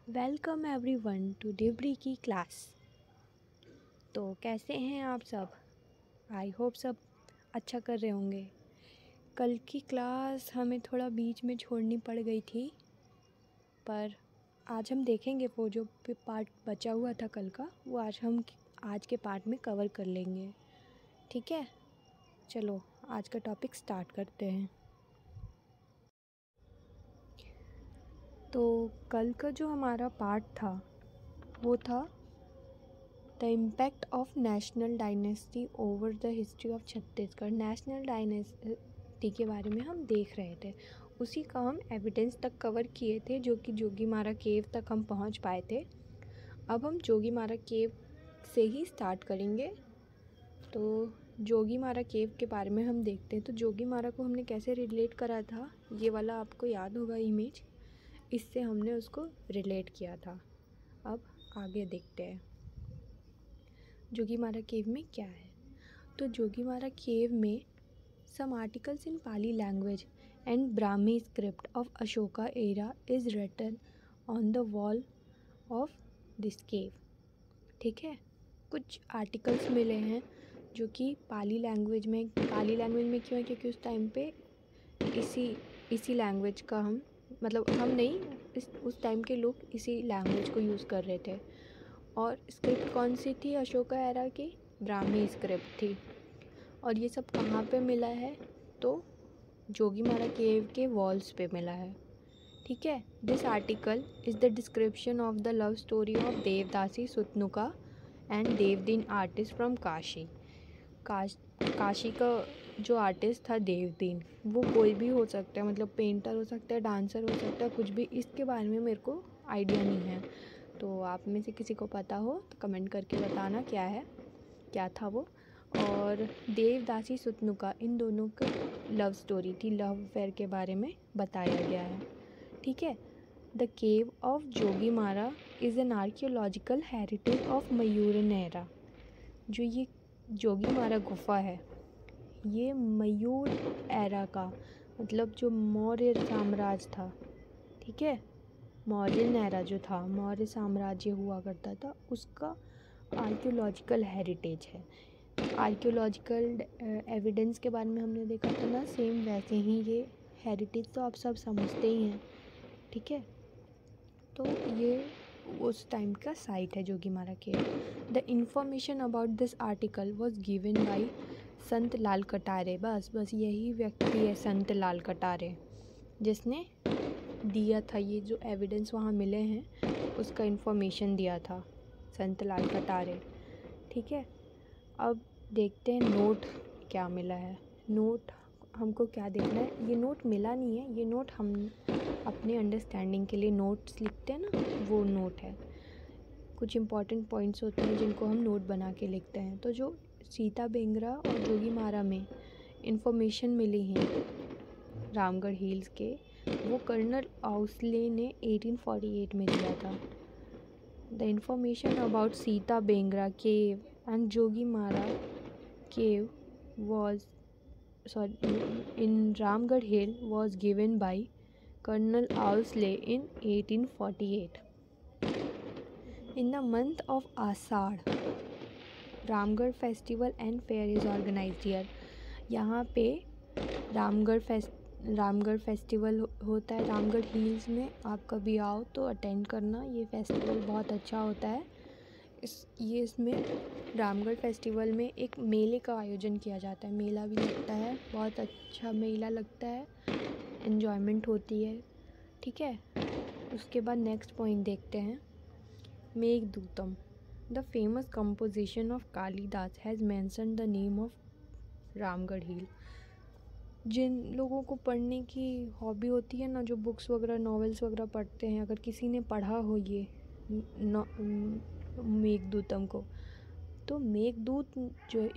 Welcome everyone to debris की class. तो कैसे हैं आप सब? आई होप सब अच्छा कर रहे होंगे। कल की क्लास हमें थोड़ा बीच में छोड़नी पड़ गई थी, पर आज हम देखेंगे वो जो पार्ट बचा हुआ था कल का, वो आज के पार्ट में कवर कर लेंगे। ठीक है, चलो आज का टॉपिक स्टार्ट करते हैं। तो कल का जो हमारा पार्ट था वो था the impact of national dynasty over the history of Chhattisgarh. National dynasty के बारे में हम देख रहे थे, उसी का हम एविडेंस तक कवर किए थे, जो कि जोगीमारा केव तक हम पहुंच पाए थे। अब हम जोगीमारा केव से ही स्टार्ट करेंगे। तो जोगीमारा केव के बारे में हम देखते हैं। तो जोगीमारा को हमने कैसे रिलेट करा था, ये वाला आपको याद होगा इमेज, इससे हमने उसको रिलेट किया था। अब आगे देखते हैं जोगीमारा केव में क्या है। तो जोगीमारा केव में some articles in Pali language and Brahmi script of Ashoka era is written on the wall of this cave. ठीक है, कुछ आर्टिकल्स मिले हैं जो कि पाली लैंग्वेज में क्यों है, क्योंकि उस टाइम पे इसी लैंग्वेज का हम नहीं, उस टाइम के लोग इसी लैंग्वेज को यूज़ कर रहे थे। और स्क्रिप्ट कौन सी थी? अशोका एरा की ब्राह्मी स्क्रिप्ट थी। और ये सब कहाँ पे मिला है? तो जोगीमारा केव के वॉल्स पे मिला है। ठीक है, this article is the description of the love story of devadasi Sutanuka and Devadin artist from Kashi. Kashi का जो आर्टिस्ट था देवदीन, वो कोई भी हो सकता है, मतलब पेंटर हो सकता है, डांसर हो सकता है, कुछ भी। इसके बारे में मेरे को आइडिया नहीं है, तो आप में से किसी को पता हो तो कमेंट करके बताना क्या था वो। और देवदासी सुतनुका, इन दोनों का लव स्टोरी थी, लव अफेयर के बारे में बताया गया है। ठीक है, the cave of Jogimara is an archaeological heritage of Mauryan era. जो ये जोगीमारा गुफा है, ये मयूर एरा का, मतलब जो मौर्य साम्राज्य था, ठीक है, मौर्यन एरा जो था, मौर्य साम्राज्य हुआ करता था, उसका आर्कियोलॉजिकल हेरिटेज है। आर्कियोलॉजिकल एविडेंस के बारे में हमने देखा था ना, सेम वैसे ही ये हेरिटेज तो आप सब समझते ही हैं। ठीक है, तो ये उस टाइम का साइट है Jogimara cave. The information about this article was given by Sant Lal Katare. बस यही व्यक्ति है संत लाल कटारे, जिसने दिया था ये जो एविडेंस वहाँ मिले हैं, उसका इंफॉर्मेशन दिया था संत लाल कटारे। ठीक है, अब देखते हैं नोट क्या मिला है। नोट हमको क्या देखना है, ये नोट मिला नहीं है, ये नोट हम अपने अंडरस्टैंडिंग के लिए नोट्स लिखते हैं ना, वो नोट है। कुछ इम्पॉर्टेंट पॉइंट्स होते हैं जिनको हम नोट बना के लिखते हैं। तो जो सीता बेंगरा और जोगीमारा में इंफॉर्मेशन मिली है रामगढ़ हिल्स के, वो कर्नल आउसले ने 1848 में दिया था। The information about Sita Bengra cave and Jogimara cave was in Ramgarh Hill was given by Colonel Owsley in 1848. In the month of Asad, Ramgarh festival and fair is organised here. यहाँ पे रामगढ़ फेस्टिवल होता है रामगढ़ हिल्स में। आप कभी आओ तो अटेंड करना, ये फेस्टिवल बहुत अच्छा होता है। इसमें रामगढ़ फेस्टिवल में एक मेले का आयोजन किया जाता है, मेला भी लगता है, बहुत अच्छा मेला लगता है, एन्जॉयमेंट होती है। ठीक है, उसके बाद नेक्स्ट पॉइंट देखते हैं, Meghdootam. The famous composition of Kalidasa has mention the name of Ramgarh hill. जिन लोगों को पढ़ने की हॉबी होती है ना, जो बुक्स वगैरह नॉवेल्स वगैरह पढ़ते हैं, अगर किसी ने पढ़ा हो ये मेघदूतम को, तो मेघदूत जो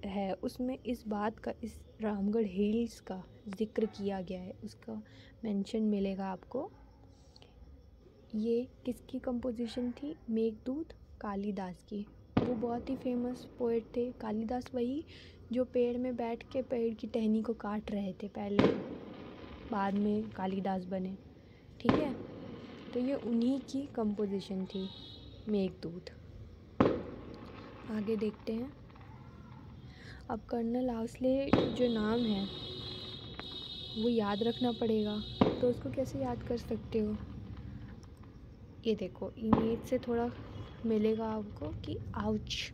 है उसमें इस बात का, इस रामगढ़ हिल्स का जिक्र किया गया है, उसका मेंशन मिलेगा आपको। ये किसकी कंपोजिशन थी? मेघदूत कालिदास की। वो बहुत ही फेमस पोएट थे। कालिदास वही जो पेड़ में बैठ के पेड़ की टहनी को काट रहे थे पहले, बाद में कालिदास बने। ठीक है, तो ये उन्हीं की कंपोजिशन थी मेघदूत। आगे देखते हैं। अब कर्नल आउसले जो नाम है वो याद रखना पड़ेगा, तो उसको कैसे याद कर सकते हो? ये देखो, इमेज से थोड़ा मिलेगा आपको कि आउच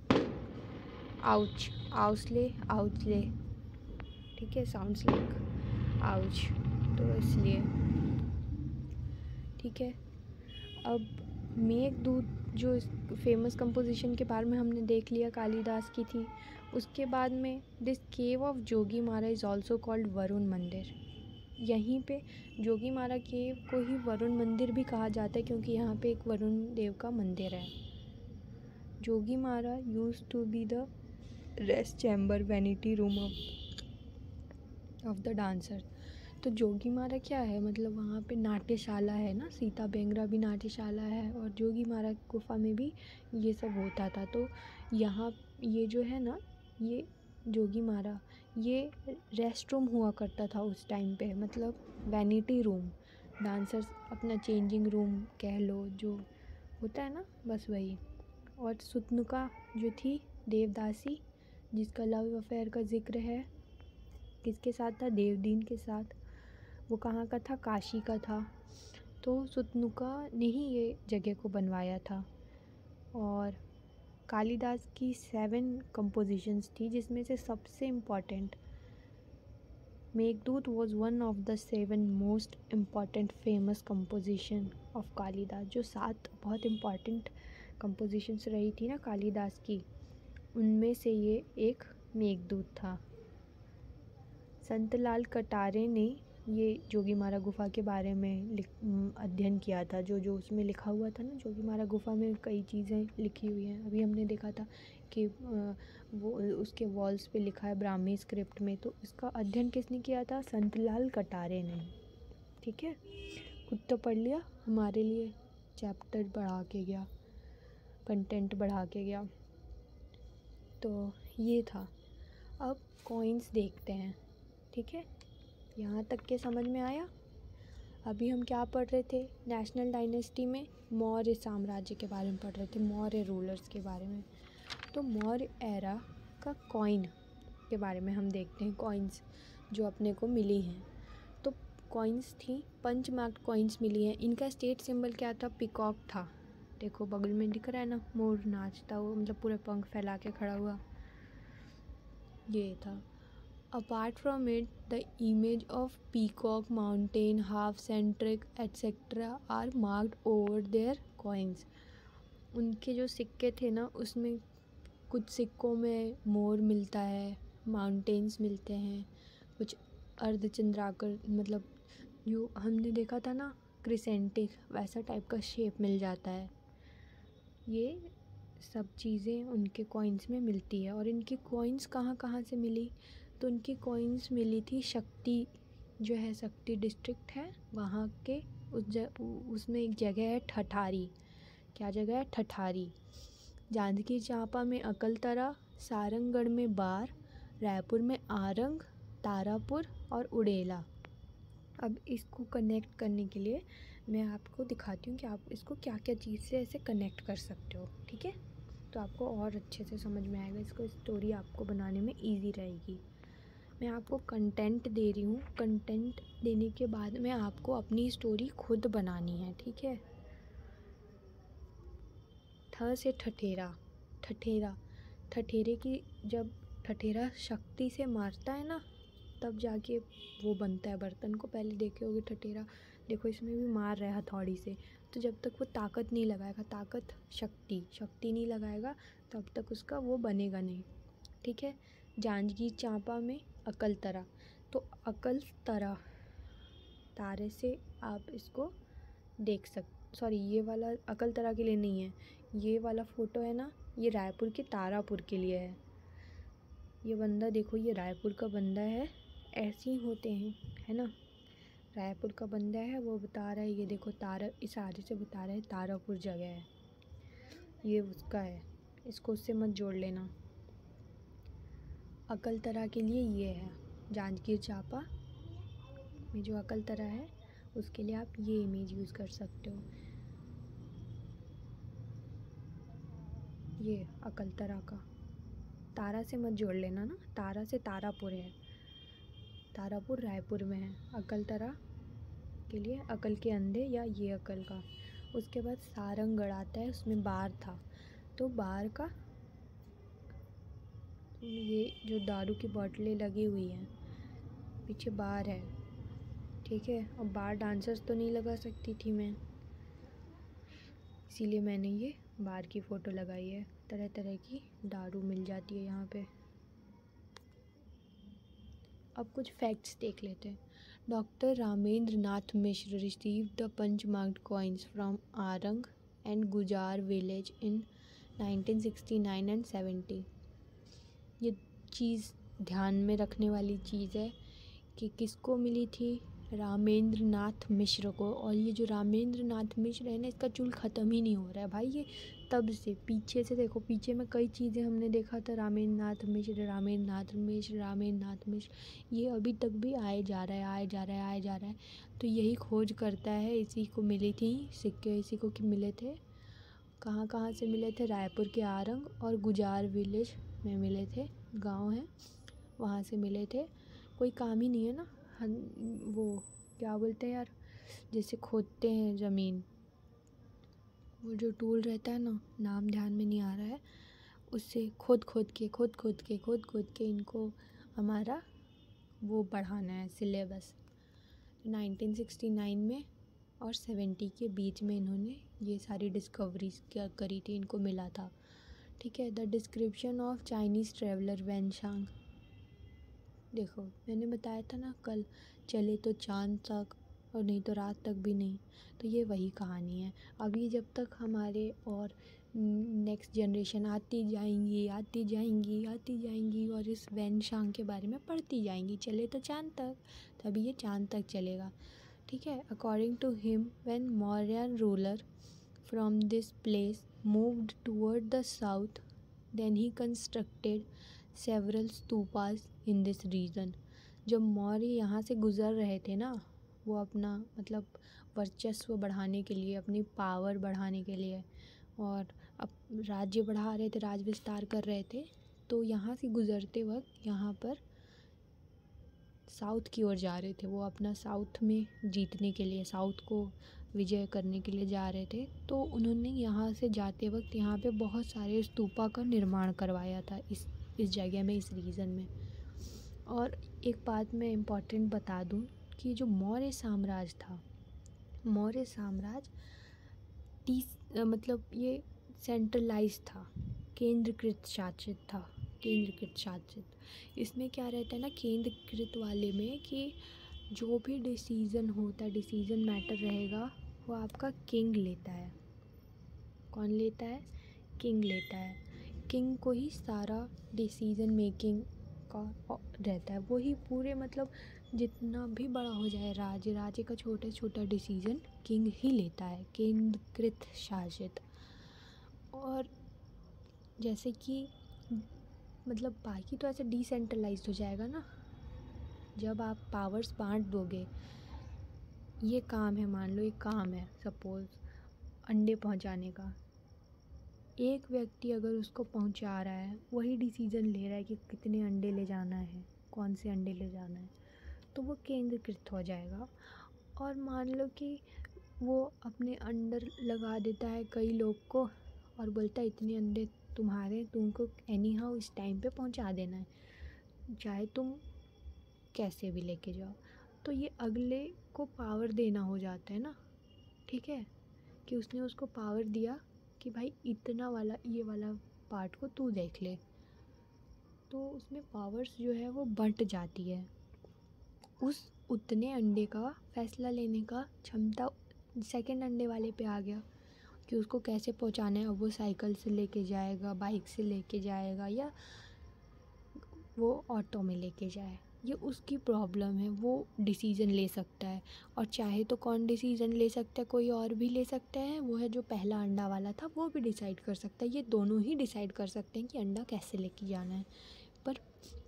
आउच आउसले आउचले, ठीक है, साउंड्स लाइक आउच, तो इसलिए ठीक है। अब मेघदूत जो फेमस कंपोजिशन के बारे में हमने देख लिया कालिदास की थी, उसके बाद में this cave of Jogimara is also called Varun मंदिर। यहीं पे जोगीमारा केव को ही वरुण मंदिर भी कहा जाता है क्योंकि यहाँ पे एक वरुण देव का मंदिर है। Jogimara used to be the rest chamber vanity room of the dancer. तो जोगीमारा क्या है, मतलब वहाँ पे नाट्यशाला है ना, सीता बेंगरा भी नाट्यशाला है और जोगीमारा गुफा में भी ये सब होता था। तो यहाँ ये जो है ना, ये जोगीमारा ये रेस्ट रूम हुआ करता था उस टाइम पे, मतलब वैनिटी रूम, डांसर्स अपना चेंजिंग रूम कह लो, जो होता है ना, बस वही। और सुतनुका जो थी देवदासी, जिसका लव अफेयर का जिक्र है, किसके साथ था? देवदीन के साथ। वो कहाँ का था? काशी का था। तो सुतनुका ने ही ये जगह को बनवाया था। और कालिदास की 7 कंपोजिशंस थी, जिसमें से सबसे important Meghdoot was one of the 7 most important famous composition of Kalidas. जो 7 बहुत इम्पॉर्टेंट कंपोजिशंस रही थी ना कालिदास की, उनमें से ये एक मेघदूत था। संतलाल कटारे ने ये जोगीमारा गुफा के बारे में अध्ययन किया था। जो उसमें लिखा हुआ था ना, जोगीमारा गुफा में कई चीज़ें लिखी हुई हैं। अभी हमने देखा था कि वो उसके वॉल्स पे लिखा है ब्राह्मी स्क्रिप्ट में, तो इसका अध्ययन किसने किया था? संतलाल कटारे ने, ठीक है। खुद तो पढ़ लिया, हमारे लिए चैप्टर बढ़ा के गया, कंटेंट बढ़ा के गया। तो ये था। अब कॉइन्स देखते हैं, ठीक है। यहाँ तक के समझ में आया? अभी हम क्या पढ़ रहे थे? नेशनल डायनेस्टी में मौर्य साम्राज्य के बारे में पढ़ रहे थे, मौर्य रूलर्स के बारे में। तो मौर्य एरा का कॉइन के बारे में हम देखते हैं, कॉइन्स जो अपने को मिली हैं। तो कॉइन्स थी, पंच मार्क्ड कॉइन्स मिली हैं। इनका स्टेट सिंबल क्या था? पीकॉक था। देखो बगल में दिख रहा है ना, मोर नाचता हुआ, मतलब पूरे पंख फैला के खड़ा हुआ, ये था। Apart from it, the image of peacock, mountain, half-centric, etc. are marked over their coins. उनके जो सिक्के थे ना, उसमें कुछ सिक्कों में मोर मिलता है, माउंटेन्स मिलते हैं, कुछ अर्धचंद्राकार, मतलब जो हमने देखा था ना क्रिसेंटिक, वैसा टाइप का शेप मिल जाता है। ये सब चीज़ें उनके कॉइन्स में मिलती है। और इनकी कॉइन्स कहाँ कहाँ से मिली? तो उनकी कॉइन्स मिली थी शक्ति, जो है शक्ति डिस्ट्रिक्ट है वहाँ के, उसमें एक जगह है ठठारी। क्या जगह है? ठठारी। जांजगीर चांपा में अकलतरा, सारंगगढ़ में बार, रायपुर में आरंग, तारापुर और उड़ेला। अब इसको कनेक्ट करने के लिए मैं आपको दिखाती हूँ कि आप इसको क्या क्या चीज़ से ऐसे कनेक्ट कर सकते हो, ठीक है। तो आपको और अच्छे से समझ में आएगा, इसको स्टोरी आपको बनाने में ईजी रहेगी। मैं आपको कंटेंट दे रही हूँ, कंटेंट देने के बाद में आपको अपनी स्टोरी खुद बनानी है, ठीक है। ठ से ठठेरा, ठठेरा, ठठेरे की, जब ठठेरा शक्ति से मारता है ना, तब जाके वो बनता है बर्तन को। पहले देखे होगे ठठेरा, देखो इसमें भी मार रहा है हथौड़ी से। तो जब तक वो ताकत नहीं लगाएगा, ताकत शक्ति नहीं लगाएगा, तब तक उसका वो बनेगा नहीं, ठीक है। जांजगीर चांपा में अकलतरा, तो अकलतरा तारे से आप इसको देख सॉरी, ये वाला अकलतरा के लिए नहीं है, ये वाला फ़ोटो है ना, ये रायपुर के तारापुर के लिए है। ये बंदा देखो, ये रायपुर का बंदा है, ऐसे ही होते हैं, है ना। रायपुर का बंदा है, वो बता रहा है, ये देखो तारा, इस आगे से बता रहा है तारापुर जगह है, ये उसका है, इसको उससे मत जोड़ लेना। अकलतरा के लिए ये है, जांजगीर चांपा में जो अकलतरा है उसके लिए आप ये इमेज यूज़ कर सकते हो। ये अकलतरा का, तारा से मत जोड़ लेना ना, तारा से तारापुर है, तारापुर रायपुर में है। अकलतरा के लिए अकल के अंधे या ये अकल का। उसके बाद सारंगगढ़ आता है, उसमें बार था, तो बार का ये जो दारू की बोतलें लगी हुई हैं पीछे बार है, ठीक है। और बार डांसर्स तो नहीं लगा सकती थी मैं, इसीलिए मैंने ये बार की फ़ोटो लगाई है। तरह तरह की दारू मिल जाती है यहाँ पे। अब कुछ फैक्ट्स देख लेते हैं। Doctor Ramendra Nath Mishra receive the punch marked coins from Arang and Gujar village in 1969 and 70। ये चीज़ ध्यान में रखने वाली चीज़ है कि किसको मिली थी, रामेंद्र नाथ मिश्र को। और ये जो रामेंद्र नाथ मिश्र है ना, इसका चूल ख़त्म ही नहीं हो रहा है भाई, ये तब से। पीछे से देखो, पीछे में कई चीज़ें हमने देखा था, रामेंद्र नाथ मिश्र, रामेंद्र नाथ मिश्र, रामेंद्र नाथ मिश्र, ये अभी तक भी आए जा रहा है, आए जा रहा है, आए जा रहा है। तो यही खोज करता है, इसी को मिली थी सिक्के, इसी को कि मिले थे। कहाँ कहाँ से मिले थे, रायपुर के आरंग और गुजार विलेज में मिले थे, गांव है वहाँ से मिले थे। कोई काम ही नहीं है ना, वो क्या बोलते हैं यार, जैसे खोदते हैं ज़मीन, वो जो टूल रहता है ना, नाम ध्यान में नहीं आ रहा है, उससे खोद खोद के इनको हमारा वो बढ़ाना है सिलेबस। 1969 में और 70 के बीच में इन्होंने ये सारी डिस्कवरीज क्या करी थी, इनको मिला था, ठीक है। The description of Chinese traveller Xuanzang, देखो मैंने बताया था ना कल, चले तो चांद तक और नहीं तो रात तक भी नहीं, तो ये वही कहानी है। अभी जब तक हमारे और नेक्स्ट जनरेशन आती जाएंगी और इस वेनशांग के बारे में पढ़ती जाएंगी, चले तो चांद तक, तभी ये चांद तक चलेगा, ठीक है। According to him, when Mauryan ruler from this place moved toward the south, then he constructed several stupas in this region. जब मौर्य यहाँ से गुज़र रहे थे ना, वो अपना मतलब वर्चस्व बढ़ाने के लिए, अपनी पावर बढ़ाने के लिए, और अब राज्य बढ़ा रहे थे, राज विस्तार कर रहे थे, तो यहाँ से गुज़रते वक्त यहाँ पर साउथ की ओर जा रहे थे। वो अपना साउथ में जीतने के लिए, साउथ को विजय करने के लिए जा रहे थे। तो उन्होंने यहाँ से जाते वक्त यहाँ पे बहुत सारे स्तूपा का निर्माण करवाया था इस जगह में, इस रीजन में। और एक बात मैं इम्पॉर्टेंट बता दूँ कि जो मौर्य साम्राज्य था, मौर्य साम्राज्य मतलब ये सेंट्रलाइज था, केंद्रीकृत शासित था, केंद्रीकृत शासित। इसमें क्या रहता है ना, केंद्रीकृत वाले में कि जो भी डिसीज़न होता है, डिसीज़न मैटर रहेगा, वो आपका किंग लेता है। कौन लेता है? किंग लेता है। किंग को ही सारा डिसीज़न मेकिंग का रहता है, वही पूरे मतलब जितना भी बड़ा हो जाए राज्य का छोटा छोटा डिसीज़न किंग ही लेता है, केंद्रीकृत शासित। और जैसे कि मतलब बाकी तो ऐसे डिसेंट्रलाइज्ड हो जाएगा ना, जब आप पावर्स बांट दोगे। ये काम है, मान लो एक काम है सपोज़ अंडे पहुंचाने का, एक व्यक्ति अगर उसको पहुंचा रहा है, वही डिसीज़न ले रहा है कि कितने अंडे ले जाना है, कौन से अंडे ले जाना है, तो वो केंद्रीकृत हो जाएगा। और मान लो कि वो अपने अंडर लगा देता है कई लोग को और बोलता है इतने अंडे तुम्हारे, तुमको एनी हाउ इस टाइम पे पहुंचा देना है, चाहे तुम कैसे भी लेके जाओ। तो ये अगले को पावर देना हो जाता है ना, ठीक है, कि उसने उसको पावर दिया कि भाई इतना वाला, ये वाला पार्ट को तू देख ले, तो उसमें पावर्स जो है वो बंट जाती है। उस उतने अंडे का फैसला लेने का क्षमता सेकंड अंडे वाले पे आ गया कि उसको कैसे पहुंचाना है। अब वो साइकिल से लेके जाएगा, बाइक से लेके जाएगा, या वो ऑटो में लेके जाए, ये उसकी प्रॉब्लम है, वो डिसीज़न ले सकता है। और चाहे तो कौन डिसीज़न ले सकता है, कोई और भी ले सकता है, वो है जो पहला अंडा वाला था, वो भी डिसाइड कर सकता है। ये दोनों ही डिसाइड कर सकते हैं कि अंडा कैसे लेके जाना है। पर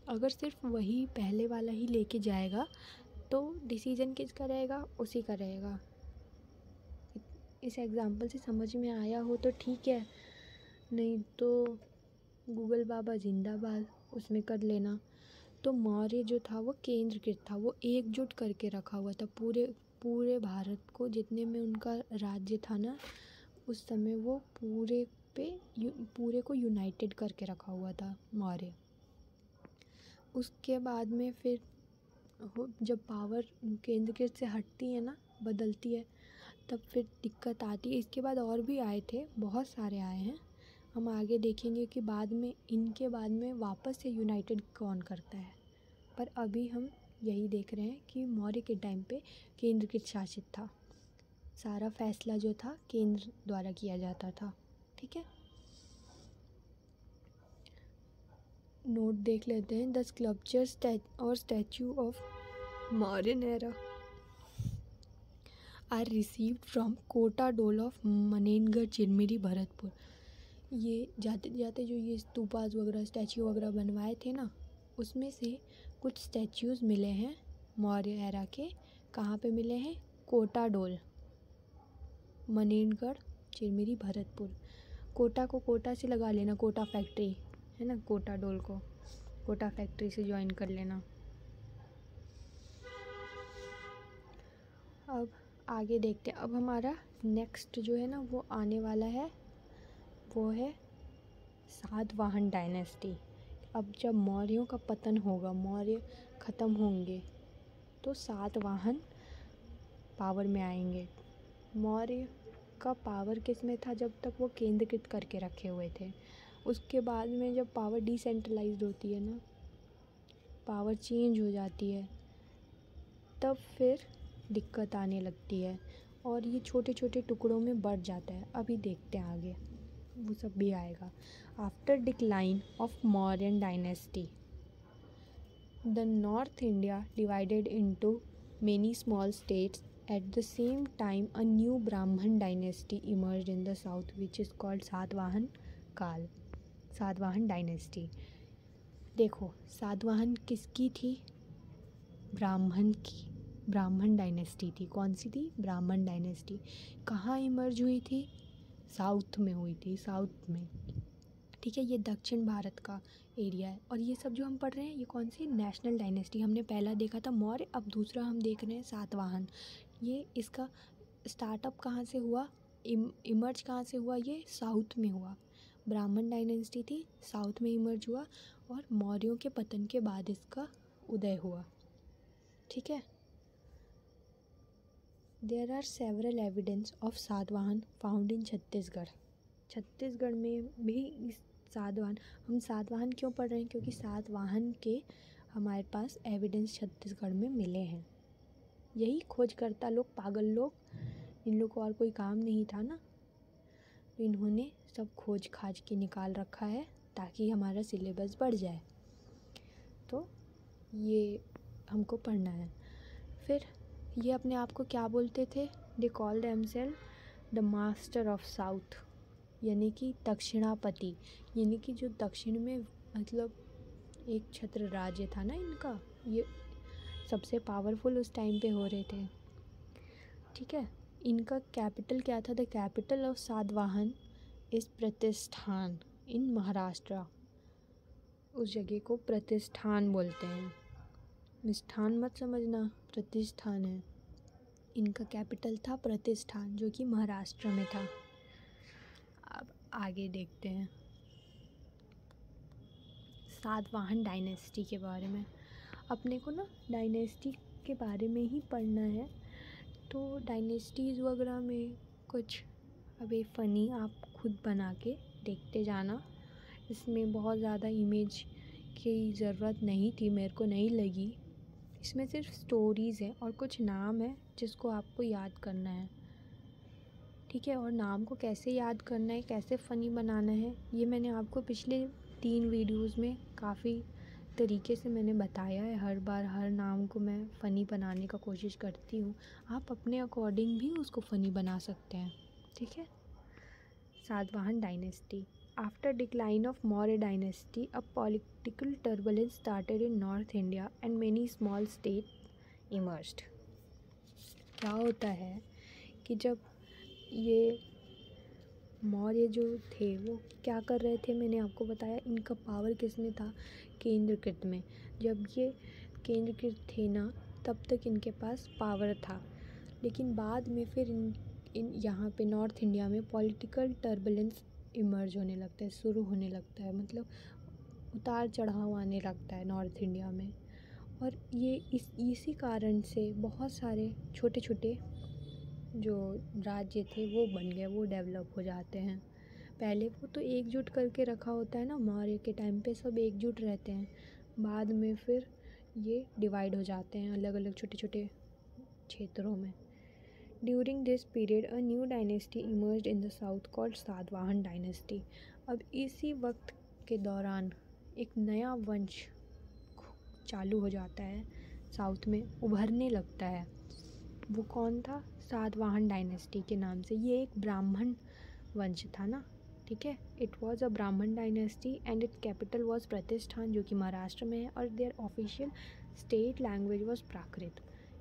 अगर सिर्फ वही पहले वाला ही लेके जाएगा तो डिसीज़न किसका रहेगा? उसी का रहेगा। इस एग्ज़ाम्पल से समझ में आया हो तो ठीक है, नहीं तो गूगल बाबा जिंदाबाद, उसमें कर लेना। तो मौर्य जो था वो केंद्रीकृत था, वो एकजुट करके रखा हुआ था पूरे पूरे भारत को, जितने में उनका राज्य था ना उस समय, वो पूरे को यूनाइटेड करके रखा हुआ था मौर्य। उसके बाद में फिर जब पावर केंद्रीकृत से हटती है ना, बदलती है, तब फिर दिक्कत आती है। इसके बाद और भी आए थे, बहुत सारे आए हैं, हम आगे देखेंगे कि बाद में इनके बाद में वापस से यूनाइटेड कौन करता है। पर अभी हम यही देख रहे हैं कि मौर्य के टाइम पे केंद्रीकृत शासित था, सारा फैसला जो था केंद्र द्वारा किया जाता था। ठीक है, नोट देख लेते हैं। द स्कल्पचर और statue of Mauryan era are received from Kota Dol of मनेनगढ़ Chirmiri Bharatpur. ये जाते जाते जो ये स्तूपास वगैरह स्टैचू वगैरह बनवाए थे ना, उसमें से कुछ स्टैचूज़ मिले हैं मौर्य एरा के। कहाँ पे मिले हैं? कोटा डोल, मनेनगढ़, चिरमिरी, भरतपुर। कोटा को कोटा से लगा लेना, कोटा फैक्ट्री है ना, कोटा डोल को कोटा फैक्ट्री से ज्वाइन कर लेना। अब आगे देखते हैं। अब हमारा नेक्स्ट जो है ना वो आने वाला है, वो है सातवाहन डायनेस्टी। अब जब मौर्यों का पतन होगा, मौर्य ख़त्म होंगे, तो सातवाहन पावर में आएंगे। मौर्य का पावर किस में था? जब तक वो केंद्रीकृत करके रखे हुए थे। उसके बाद में जब पावर डिसेंट्रलाइज्ड होती है ना, पावर चेंज हो जाती है, तब फिर दिक्कत आने लगती है और ये छोटे छोटे टुकड़ों में बढ़ जाता है। अभी देखते हैं आगे, वो सब भी आएगा। After decline of Mauryan dynasty, the north India divided into many small states. At the same time, a new Brahman dynasty emerged in the south, which is called Satavahana काल, सातवाहन डायनेस्टी। देखो, सातवाहन किसकी थी? ब्राह्मण की, ब्राह्मण डायनेस्टी थी। कौन सी थी? ब्राह्मण डायनेस्टी। कहाँ इमर्ज हुई थी? साउथ में हुई थी, साउथ में। ठीक है, ये दक्षिण भारत का एरिया है। और ये सब जो हम पढ़ रहे हैं, ये कौन सी? National dynasty. हमने पहला देखा था मौर्य, अब दूसरा हम देख रहे हैं सातवाहन। ये इसका स्टार्टअप कहाँ से हुआ, इमर्ज कहाँ से हुआ? ये साउथ में हुआ। ब्राह्मण डायनेस्टी थी, साउथ में इमर्ज हुआ, और मौर्यों के पतन के बाद इसका उदय हुआ। ठीक है, there are several evidence of Satavahana found in Chhattisgarh. Chhattisgarh में भी इस सातवाहन, हम सातवाहन क्यों पढ़ रहे हैं? क्योंकि सातवाहन के हमारे पास एविडेंस छत्तीसगढ़ में मिले हैं। यही खोजकर्ता लोग, पागल लोग, इन लोग को और कोई काम नहीं था ना, तो इन्होंने सब खोज खाज के निकाल रखा है ताकि हमारा सिलेबस बढ़ जाए। तो ये हमको पढ़ना है। फिर ये अपने आप को क्या बोलते थे? They call themselves the master of south, यानी कि दक्षिणापति, यानी कि जो दक्षिण में, मतलब एक छत्र राज्य था ना इनका, ये सबसे पावरफुल उस टाइम पे हो रहे थे। ठीक है, इनका कैपिटल क्या था? द कैपिटल ऑफ सातवाहन इस प्रतिष्ठान इन महाराष्ट्र। उस जगह को प्रतिष्ठान बोलते हैं, मिष्ठान मत समझना, प्रतिष्ठान है। इनका कैपिटल था प्रतिष्ठान, जो कि महाराष्ट्र में था। अब आगे देखते हैं सातवाहन डायनेस्टी के बारे में। अपने को ना डायनेस्टी के बारे में ही पढ़ना है, तो डायनेस्टीज़ वगैरह में कुछ अभी फ़नी आप खुद बना के देखते जाना। इसमें बहुत ज़्यादा इमेज की ज़रूरत नहीं थी, मेरे को नहीं लगी। इसमें सिर्फ स्टोरीज़ हैं और कुछ नाम है जिसको आपको याद करना है। ठीक है, और नाम को कैसे याद करना है, कैसे फ़नी बनाना है, ये मैंने आपको पिछले 3 वीडियोज़ में काफ़ी तरीके से मैंने बताया है। हर बार हर नाम को मैं फ़नी बनाने का कोशिश करती हूँ, आप अपने अकॉर्डिंग भी उसको फ़नी बना सकते हैं। ठीक है, Satavahana dynasty. After decline of Maurya dynasty, a political turbulence started in north India and many small state emerged. क्या होता है कि जब ये मौर्य जो थे वो क्या कर रहे थे, मैंने आपको बताया इनका पावर किस में था, केंद्रीकृत में। जब ये केंद्रीकृत थे ना तब तक इनके पास पावर था, लेकिन बाद में फिर इन यहाँ पे नॉर्थ इंडिया में पॉलिटिकल टर्बुलेंस इमर्ज होने लगता है, शुरू होने लगता है, मतलब उतार चढ़ाव आने लगता है नॉर्थ इंडिया में। और ये इसी कारण से बहुत सारे छोटे छोटे जो राज्य थे वो बन गए, वो डेवलप हो जाते हैं। पहले वो तो एकजुट करके रखा होता है ना, मौर्य के टाइम पे सब एकजुट रहते हैं, बाद में फिर ये डिवाइड हो जाते हैं अलग अलग छोटे छोटे क्षेत्रों में। During this period a new dynasty emerged in the south called Satavahana dynasty. अब इसी वक्त के दौरान एक नया वंश चालू हो जाता है, साउथ में उभरने लगता है। वो कौन था, सातवाहन डायनेस्टी के नाम से। ये एक ब्राह्मण वंश था ना, ठीक है। It was a Brahmin dynasty and it capital was Pratishthan, जो कि महाराष्ट्र में है, और their official state language was Prakrit.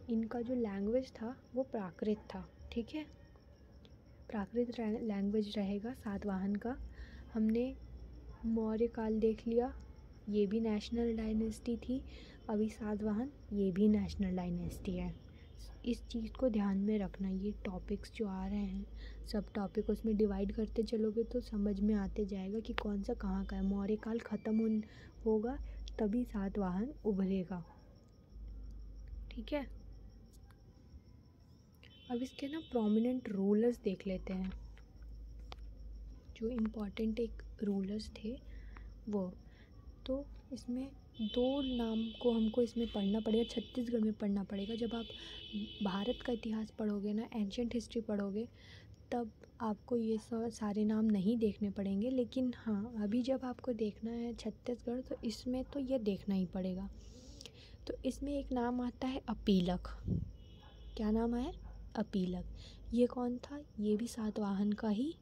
इनका जो लैंग्वेज था वो प्राकृत था, ठीक है। प्राकृत लैंग्वेज रहेगा सातवाहन का। हमने मौर्य काल देख लिया, ये भी नेशनल डायनेस्टी थी। अभी सातवाहन, ये भी नेशनल डायनेस्टी है। इस चीज़ को ध्यान में रखना। ये टॉपिक्स जो आ रहे हैं सब टॉपिक उसमें डिवाइड करते चलोगे तो समझ में आते जाएगा कि कौन सा कहाँ का है। मौर्य काल ख़त्म होगा तभी सातवाहन उभरेगा, ठीक है। अब इसके ना प्रोमिनेंट रूलर्स देख लेते हैं, जो इम्पोर्टेंट एक रूलर्स थे वो। तो इसमें दो नाम को हमको इसमें पढ़ना पड़ेगा, छत्तीसगढ़ में पढ़ना पड़ेगा। जब आप भारत का इतिहास पढ़ोगे ना, एंशिएंट हिस्ट्री पढ़ोगे, तब आपको ये सारे नाम नहीं देखने पड़ेंगे। लेकिन हाँ, अभी जब आपको देखना है छत्तीसगढ़ तो इसमें तो ये देखना ही पड़ेगा। तो इसमें एक नाम आता है अपीलक। क्या नाम है, अपीलक। ये कौन था, ये भी सातवाहन का ही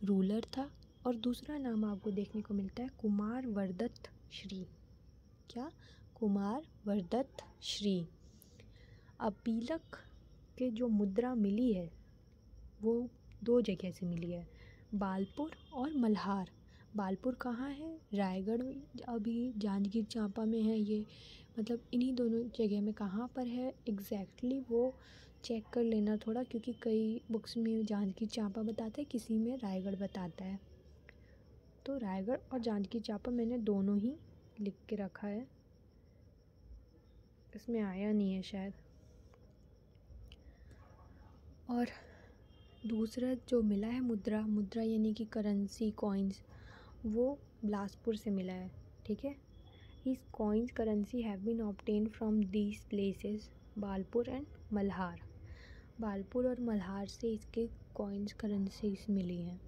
रूलर था। और दूसरा नाम आपको देखने को मिलता है कुमार वर्दत्त श्री। क्या, कुमार वर्दत्त श्री। अपीलक के जो मुद्रा मिली है वो दो जगह से मिली है, बालपुर और मल्हार। बालपुर कहाँ है, रायगढ़ में, अभी जांजगीर चांपा में है ये। मतलब इन्हीं दोनों जगह में कहाँ पर है एग्जैक्टली वो चेक कर लेना थोड़ा, क्योंकि कई बुक्स में जांजगीर चांपा बताता है, किसी में रायगढ़ बताता है। तो रायगढ़ और जांजगीर चांपा मैंने दोनों ही लिख के रखा है, इसमें आया नहीं है शायद। और दूसरा जो मिला है मुद्रा यानी कि करेंसी कॉइन्स, वो बिलासपुर से मिला है, ठीक है। His coins currency have been obtained from these places, Balpur and Malhar. Balpur और मल्हार से इसके कॉइन्स करेंसीज मिली हैं।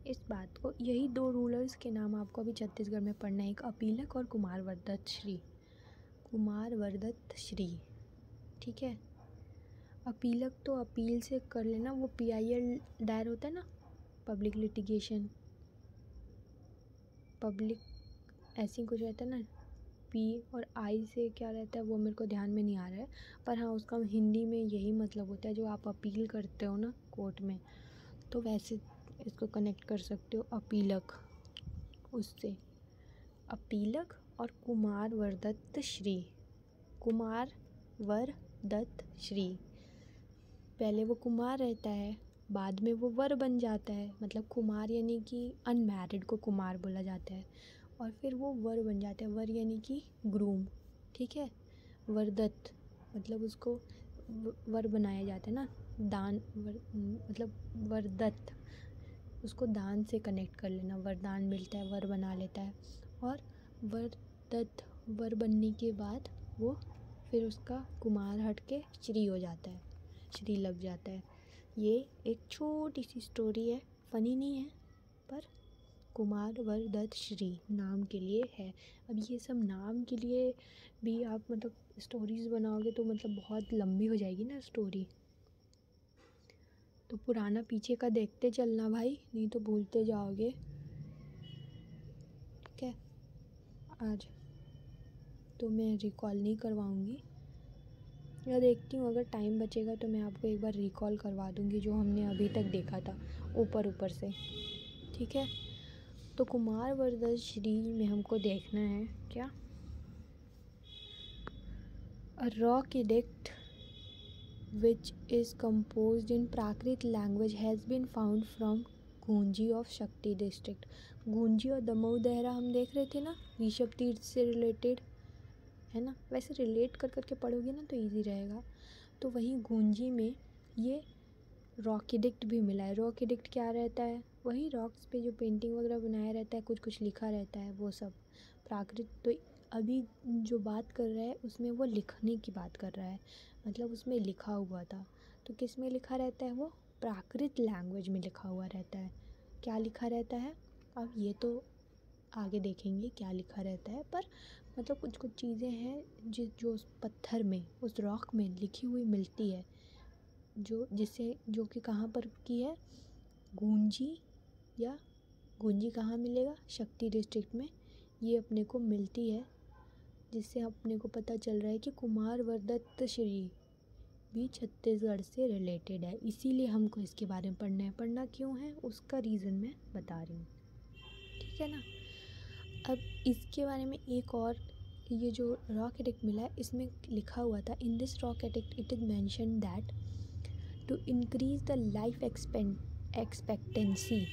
इस बात को, यही दो रूलर्स के नाम आपको अभी छत्तीसगढ़ में पढ़ना है, एक अपीलक और कुमार वर्दत्त श्री। कुमार वर्दत्त श्री, ठीक है। अपीलक तो अपील से कर लेना, वो PIL दायर होता है ना, पब्लिक लिटिगेशन, पब्लिक ऐसी कुछ रहता है ना। P और I से क्या रहता है वो मेरे को ध्यान में नहीं आ रहा है, पर हाँ उसका हिंदी में यही मतलब होता है, जो आप अपील करते हो ना कोर्ट में, तो वैसे इसको कनेक्ट कर सकते हो अपीलक उससे। अपीलक और कुमार वर्दत्त श्री। कुमार वर्दत्त श्री, पहले वो कुमार रहता है, बाद में वो वर बन जाता है। मतलब कुमार यानी कि अनमैरिड को कुमार बोला जाता है, और फिर वो वर बन जाता है, वर यानी कि ग्रूम, ठीक है। वर्दत्त मतलब उसको वर बनाया जाता है ना, दान मतलब वर्दत्त, उसको दान से कनेक्ट कर लेना, वरदान मिलता है, वर बना लेता है। और वर्दत्त वर बनने के बाद वो फिर उसका कुमार हट के श्री हो जाता है, श्री लग जाता है। ये एक छोटी सी स्टोरी है, फ़नी नहीं है, पर कुमार वर्दत्त श्री नाम के लिए है। अब ये सब नाम के लिए भी आप मतलब स्टोरीज़ बनाओगे तो मतलब बहुत लंबी हो जाएगी ना स्टोरी। तो पुराना पीछे का देखते चलना भाई, नहीं तो भूलते जाओगे, ठीक है। आज तो मैं रिकॉल नहीं करवाऊँगी, या देखती हूँ अगर टाइम बचेगा तो मैं आपको एक बार रिकॉल करवा दूँगी जो हमने अभी तक देखा था ऊपर ऊपर से, ठीक है। तो कुमारवर्ध श्री में हमको देखना है क्या, a rock edict which is composed in Prakrit language has been found from Gunji of शक्ति डिस्ट्रिक्ट। गूंजी और दमऊ दहरा हम देख रहे थे ना ऋषभ तीर्थ से रिलेटेड, है ना, वैसे रिलेट कर करके पढ़ोगे ना तो इजी रहेगा। तो वहीं गूंजी में ये रॉक एडिक्ट भी मिला है। रॉक एडिक्ट क्या रहता है, वही रॉक्स पे जो पेंटिंग वगैरह बनाया रहता है, कुछ कुछ लिखा रहता है वो सब। प्राकृत तो अभी जो बात कर रहा है उसमें वो लिखने की बात कर रहा है, मतलब उसमें लिखा हुआ था। तो किस में लिखा रहता है, वो प्राकृत लैंग्वेज में लिखा हुआ रहता है। क्या लिखा रहता है अब ये तो आगे देखेंगे क्या लिखा रहता है, पर मतलब कुछ कुछ चीज़ें हैं जो उस पत्थर में, उस रॉक में लिखी हुई मिलती है, जो कि कहाँ पर की है, गूंजी, या गूंजी कहाँ मिलेगा, शक्ति डिस्ट्रिक्ट में ये अपने को मिलती है, जिससे अपने को पता चल रहा है कि कुमारवर्ध श्री भी छत्तीसगढ़ से रिलेटेड है। इसीलिए हमको इसके बारे में पढ़ना है। पढ़ना क्यों है उसका रीज़न मैं बता रही हूँ, ठीक है ना। अब इसके बारे में एक और, ये जो रॉक एडिक्ट मिला है इसमें लिखा हुआ था, in this rock edict it is mention that to increase the life expectancy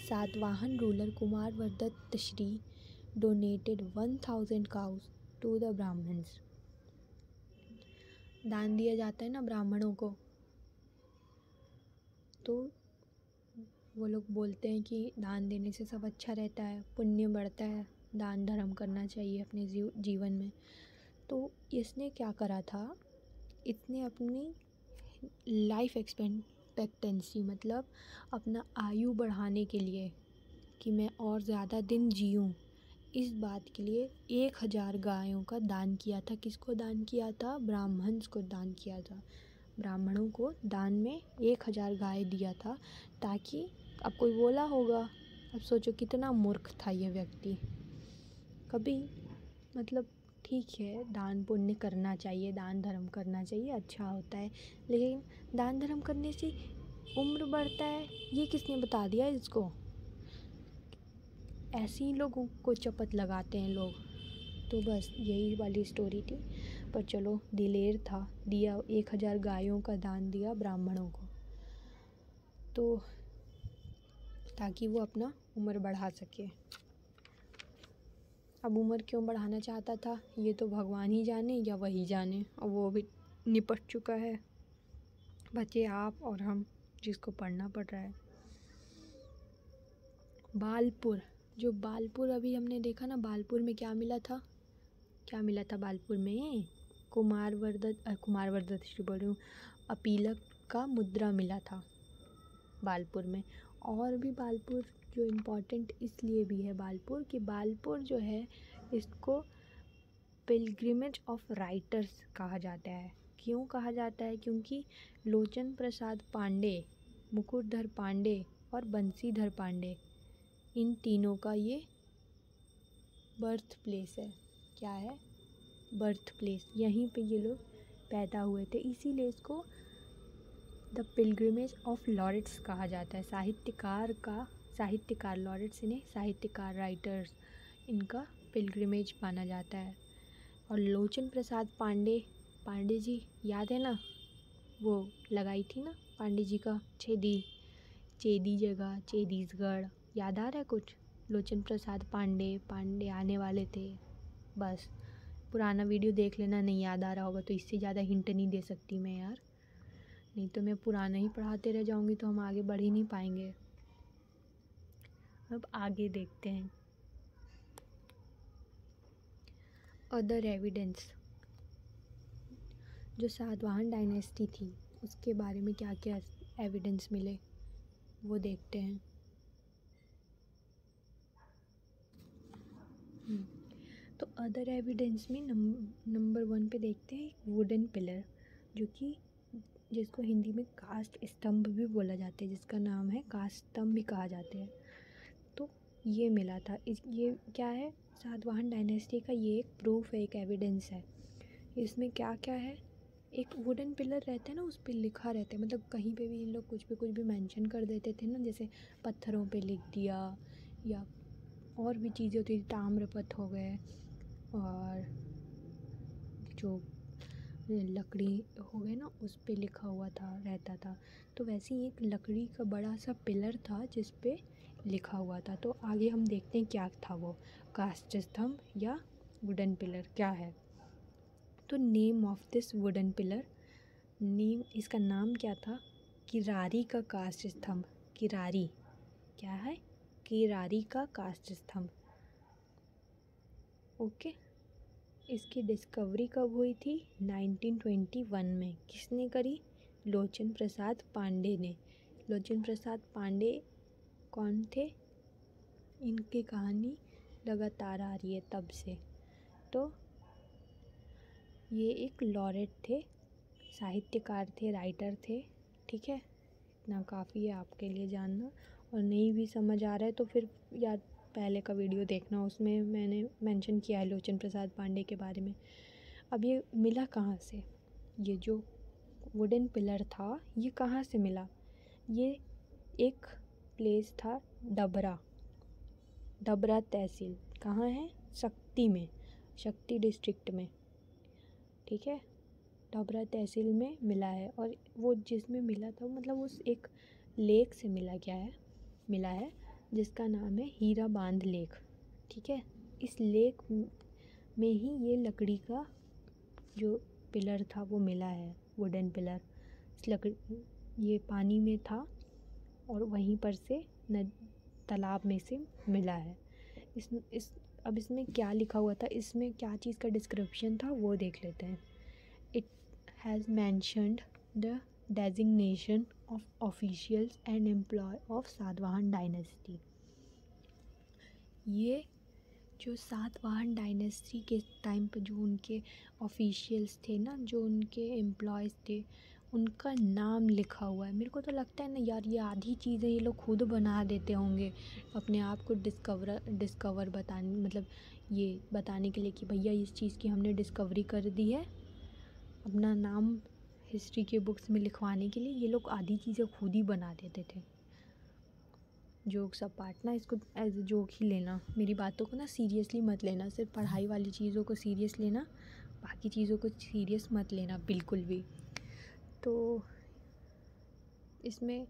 Satavahana ruler Kumaravardha Shri donated 1000 cows to the Brahmins. दान दिया जाता है ना ब्राह्मणों को, तो वो लोग बोलते हैं कि दान देने से सब अच्छा रहता है, पुण्य बढ़ता है, दान धर्म करना चाहिए अपने जीवन में। तो इसने क्या करा था, इसने अपनी लाइफ एक्सपेक्टेंसी मतलब अपना आयु बढ़ाने के लिए कि मैं और ज़्यादा दिन जीऊँ, इस बात के लिए 1000 गायों का दान किया था। किसको दान किया था, ब्राह्मण्स को दान किया था। ब्राह्मणों को दान में 1000 गाय दिया था, ताकि, अब कोई बोला होगा, अब सोचो कितना मूर्ख था ये व्यक्ति। कभी मतलब ठीक है दान पुण्य करना चाहिए, दान धर्म करना चाहिए, अच्छा होता है, लेकिन दान धर्म करने से उम्र बढ़ता है ये किसने बता दिया इसको। ऐसे ही लोगों को चपत लगाते हैं लोग। तो बस यही वाली स्टोरी थी, पर चलो दिलेर था, दिया 1000 गायों का दान दिया ब्राह्मणों को, तो ताकि वो अपना उम्र बढ़ा सके। अब उम्र क्यों बढ़ाना चाहता था ये तो भगवान ही जाने या वही जाने, और वो भी निपट चुका है, बचे आप और हम जिसको पढ़ना पड़ रहा है। बालपुर, जो बालपुर अभी हमने देखा ना, बालपुर में क्या मिला था, क्या मिला था बालपुर में, कुमारवर्ध श्री बोल रही हूँ, अपीलक का मुद्रा मिला था बालपुर में। और भी बालपुर जो इम्पोर्टेंट इसलिए भी है बालपुर, कि बालपुर जो है इसको पिलग्रिमेज ऑफ राइटर्स कहा जाता है। क्यों कहा जाता है, क्योंकि लोचन प्रसाद पांडे, मुकुटधर पांडे और बंसीधर पांडे, इन तीनों का ये बर्थ प्लेस है। क्या है, बर्थ प्लेस, यहीं पे ये लोग पैदा हुए थे, इसीलिए इसको द पिलग्रिमेज ऑफ लॉरेट्स कहा जाता है। साहित्यकार लॉरेट्स इन्हें साहित्यकार, राइटर्स, इनका पिलग्रिमेज माना जाता है। और लोचन प्रसाद पांडे जी याद है ना, वो लगाई थी ना पांडे जी का चेदी जगह, चेदीसगढ़, याद आ रहा है कुछ। लोचन प्रसाद पांडे आने वाले थे, बस पुराना वीडियो देख लेना, नहीं याद आ रहा होगा तो इससे ज़्यादा हिंट नहीं दे सकती मैं यार, नहीं तो मैं पुराना ही पढ़ाते रह जाऊंगी तो हम आगे बढ़ ही नहीं पाएंगे। अब आगे देखते हैं अदर एविडेंस। जो सातवाहन डायनेस्टी थी उसके बारे में क्या क्या एविडेंस मिले वो देखते हैं। तो अदर एविडेंस में नंबर 1 पे देखते हैं वुडन पिलर, जो कि जिसको हिंदी में कास्ट स्तंभ भी बोला जाता है, जिसका नाम है कास्ट स्तंभ भी कहा जाते हैं। तो ये मिला था, ये क्या है, सातवाहन डायनेस्टी का ये एक प्रूफ है, एक एविडेंस है। इसमें क्या क्या है, एक वुडन पिलर रहता है ना, उस पे लिखा रहता है, मतलब कहीं पे भी इन लोग कुछ भी मेंशन कर देते थे ना, जैसे पत्थरों पे लिख दिया या और भी चीज़ें होती थी, ताम्रपत्र हो गए और जो लकड़ी हो गए ना, उस पे लिखा हुआ था रहता था। तो वैसे ही एक लकड़ी का बड़ा सा पिलर था जिस पे लिखा हुआ था। तो आगे हम देखते हैं क्या था वो, काष्ठ स्तंभ या वुडन पिलर क्या है। तो name of this wooden pillar, name इसका नाम क्या था, किरारी का काष्ठ स्तंभ। किरारी क्या है, किरारी का काष्ठ स्तंभ। ओके। इसकी डिस्कवरी कब हुई थी, 1921 में। किसने करी, लोचन प्रसाद पांडे ने। लोचन प्रसाद पांडे कौन थे, इनकी कहानी लगातार आ रही है तब से। तो ये एक लॉरेट थे, साहित्यकार थे, राइटर थे। ठीक है, इतना काफ़ी है आपके लिए जानना। और नहीं भी समझ आ रहा है तो फिर यार पहले का वीडियो देखना, उसमें मैंने मेंशन किया है लोचन प्रसाद पांडे के बारे में। अब ये मिला कहाँ से, ये जो वुडन पिलर था ये कहाँ से मिला। ये एक प्लेस था डबरा, डबरा तहसील कहाँ है, शक्ति में, शक्ति डिस्ट्रिक्ट में। ठीक है, डबरा तहसील में मिला है। और वो जिसमें मिला था मतलब उस एक लेक से मिला है जिसका नाम है हीरा बांध लेक। ठीक है, इस लेक में ही ये लकड़ी का जो पिलर था वो मिला है, वुडन पिलर। इस लकड़ी ये पानी में था और वहीं पर से तालाब में से मिला है। अब इसमें क्या लिखा हुआ था, इसमें क्या चीज़ का डिस्क्रिप्शन था वो देख लेते हैं। It has mentioned the designation of officials and employee of Satavahana dynasty. ये जो सातवाहन डायनेस्टी के टाइम पे जो उनके ऑफिशियल्स थे ना, जो उनके एम्प्लॉयज़ थे, उनका नाम लिखा हुआ है। मेरे को तो लगता है ना यार, ये आधी चीज़ें ये लोग खुद बना देते होंगे अपने आप को डिस्कवर बताने, मतलब ये बताने के लिए कि भैया इस चीज़ की हमने डिस्कवरी कर दी है, अपना नाम हिस्ट्री के बुक्स में लिखवाने के लिए ये लोग आधी चीज़ें खुद ही बना देते थे। जोक सब पार्ट ना, इसको एज ए जोक ही लेना, मेरी बातों को ना सीरियसली मत लेना। सिर्फ पढ़ाई वाली चीज़ों को सीरियस लेना, बाकी चीज़ों को सीरियस मत लेना बिल्कुल भी। तो इसमें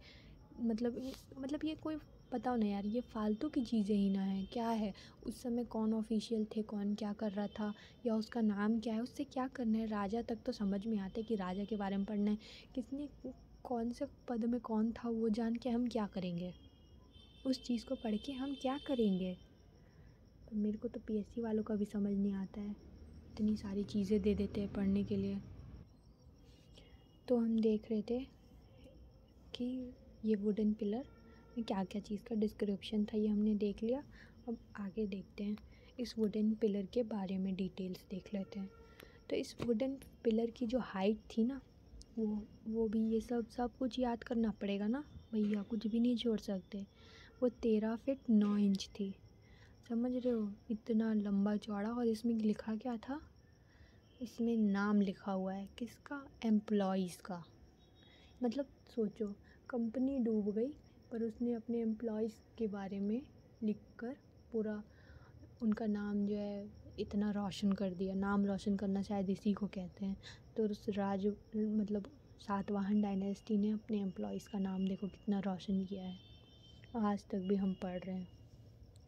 मतलब ये कोई बताओ ना यार, ये फालतू की चीज़ें ही ना है, क्या है। उस समय कौन ऑफिशियल थे, कौन क्या कर रहा था, या उसका नाम क्या है, उससे क्या करना है। राजा तक तो समझ में आता है कि राजा के बारे में पढ़ना है, किसने कौन से पद में कौन था वो जान के हम क्या करेंगे, उस चीज़ को पढ़ के हम क्या करेंगे। पर मेरे को तो पीएससी वालों का भी समझ नहीं आता है, इतनी सारी चीज़ें दे देते हैं पढ़ने के लिए। तो हम देख रहे थे कि ये वुडन पिलर में क्या क्या चीज़ का डिस्क्रिप्शन था, ये हमने देख लिया। अब आगे देखते हैं, इस वुडन पिलर के बारे में डिटेल्स देख लेते हैं। तो इस वुडन पिलर की जो हाइट थी ना, वो भी ये सब कुछ याद करना पड़ेगा ना भैया, कुछ भी नहीं छोड़ सकते। वो 13 फीट 9 इंच थी, समझ रहे हो, इतना लंबा चौड़ा। और इसमें लिखा क्या था, इसमें नाम लिखा हुआ है किसका, एम्प्लॉइज़ का। मतलब सोचो, कंपनी डूब गई पर उसने अपने एम्प्लॉयज़ के बारे में लिखकर पूरा उनका नाम जो है इतना रोशन कर दिया। नाम रोशन करना शायद इसी को कहते हैं। तो उस मतलब सातवाहन डायनेस्टी ने अपने एम्प्लॉयज़ का नाम देखो कितना रोशन किया है, आज तक भी हम पढ़ रहे हैं।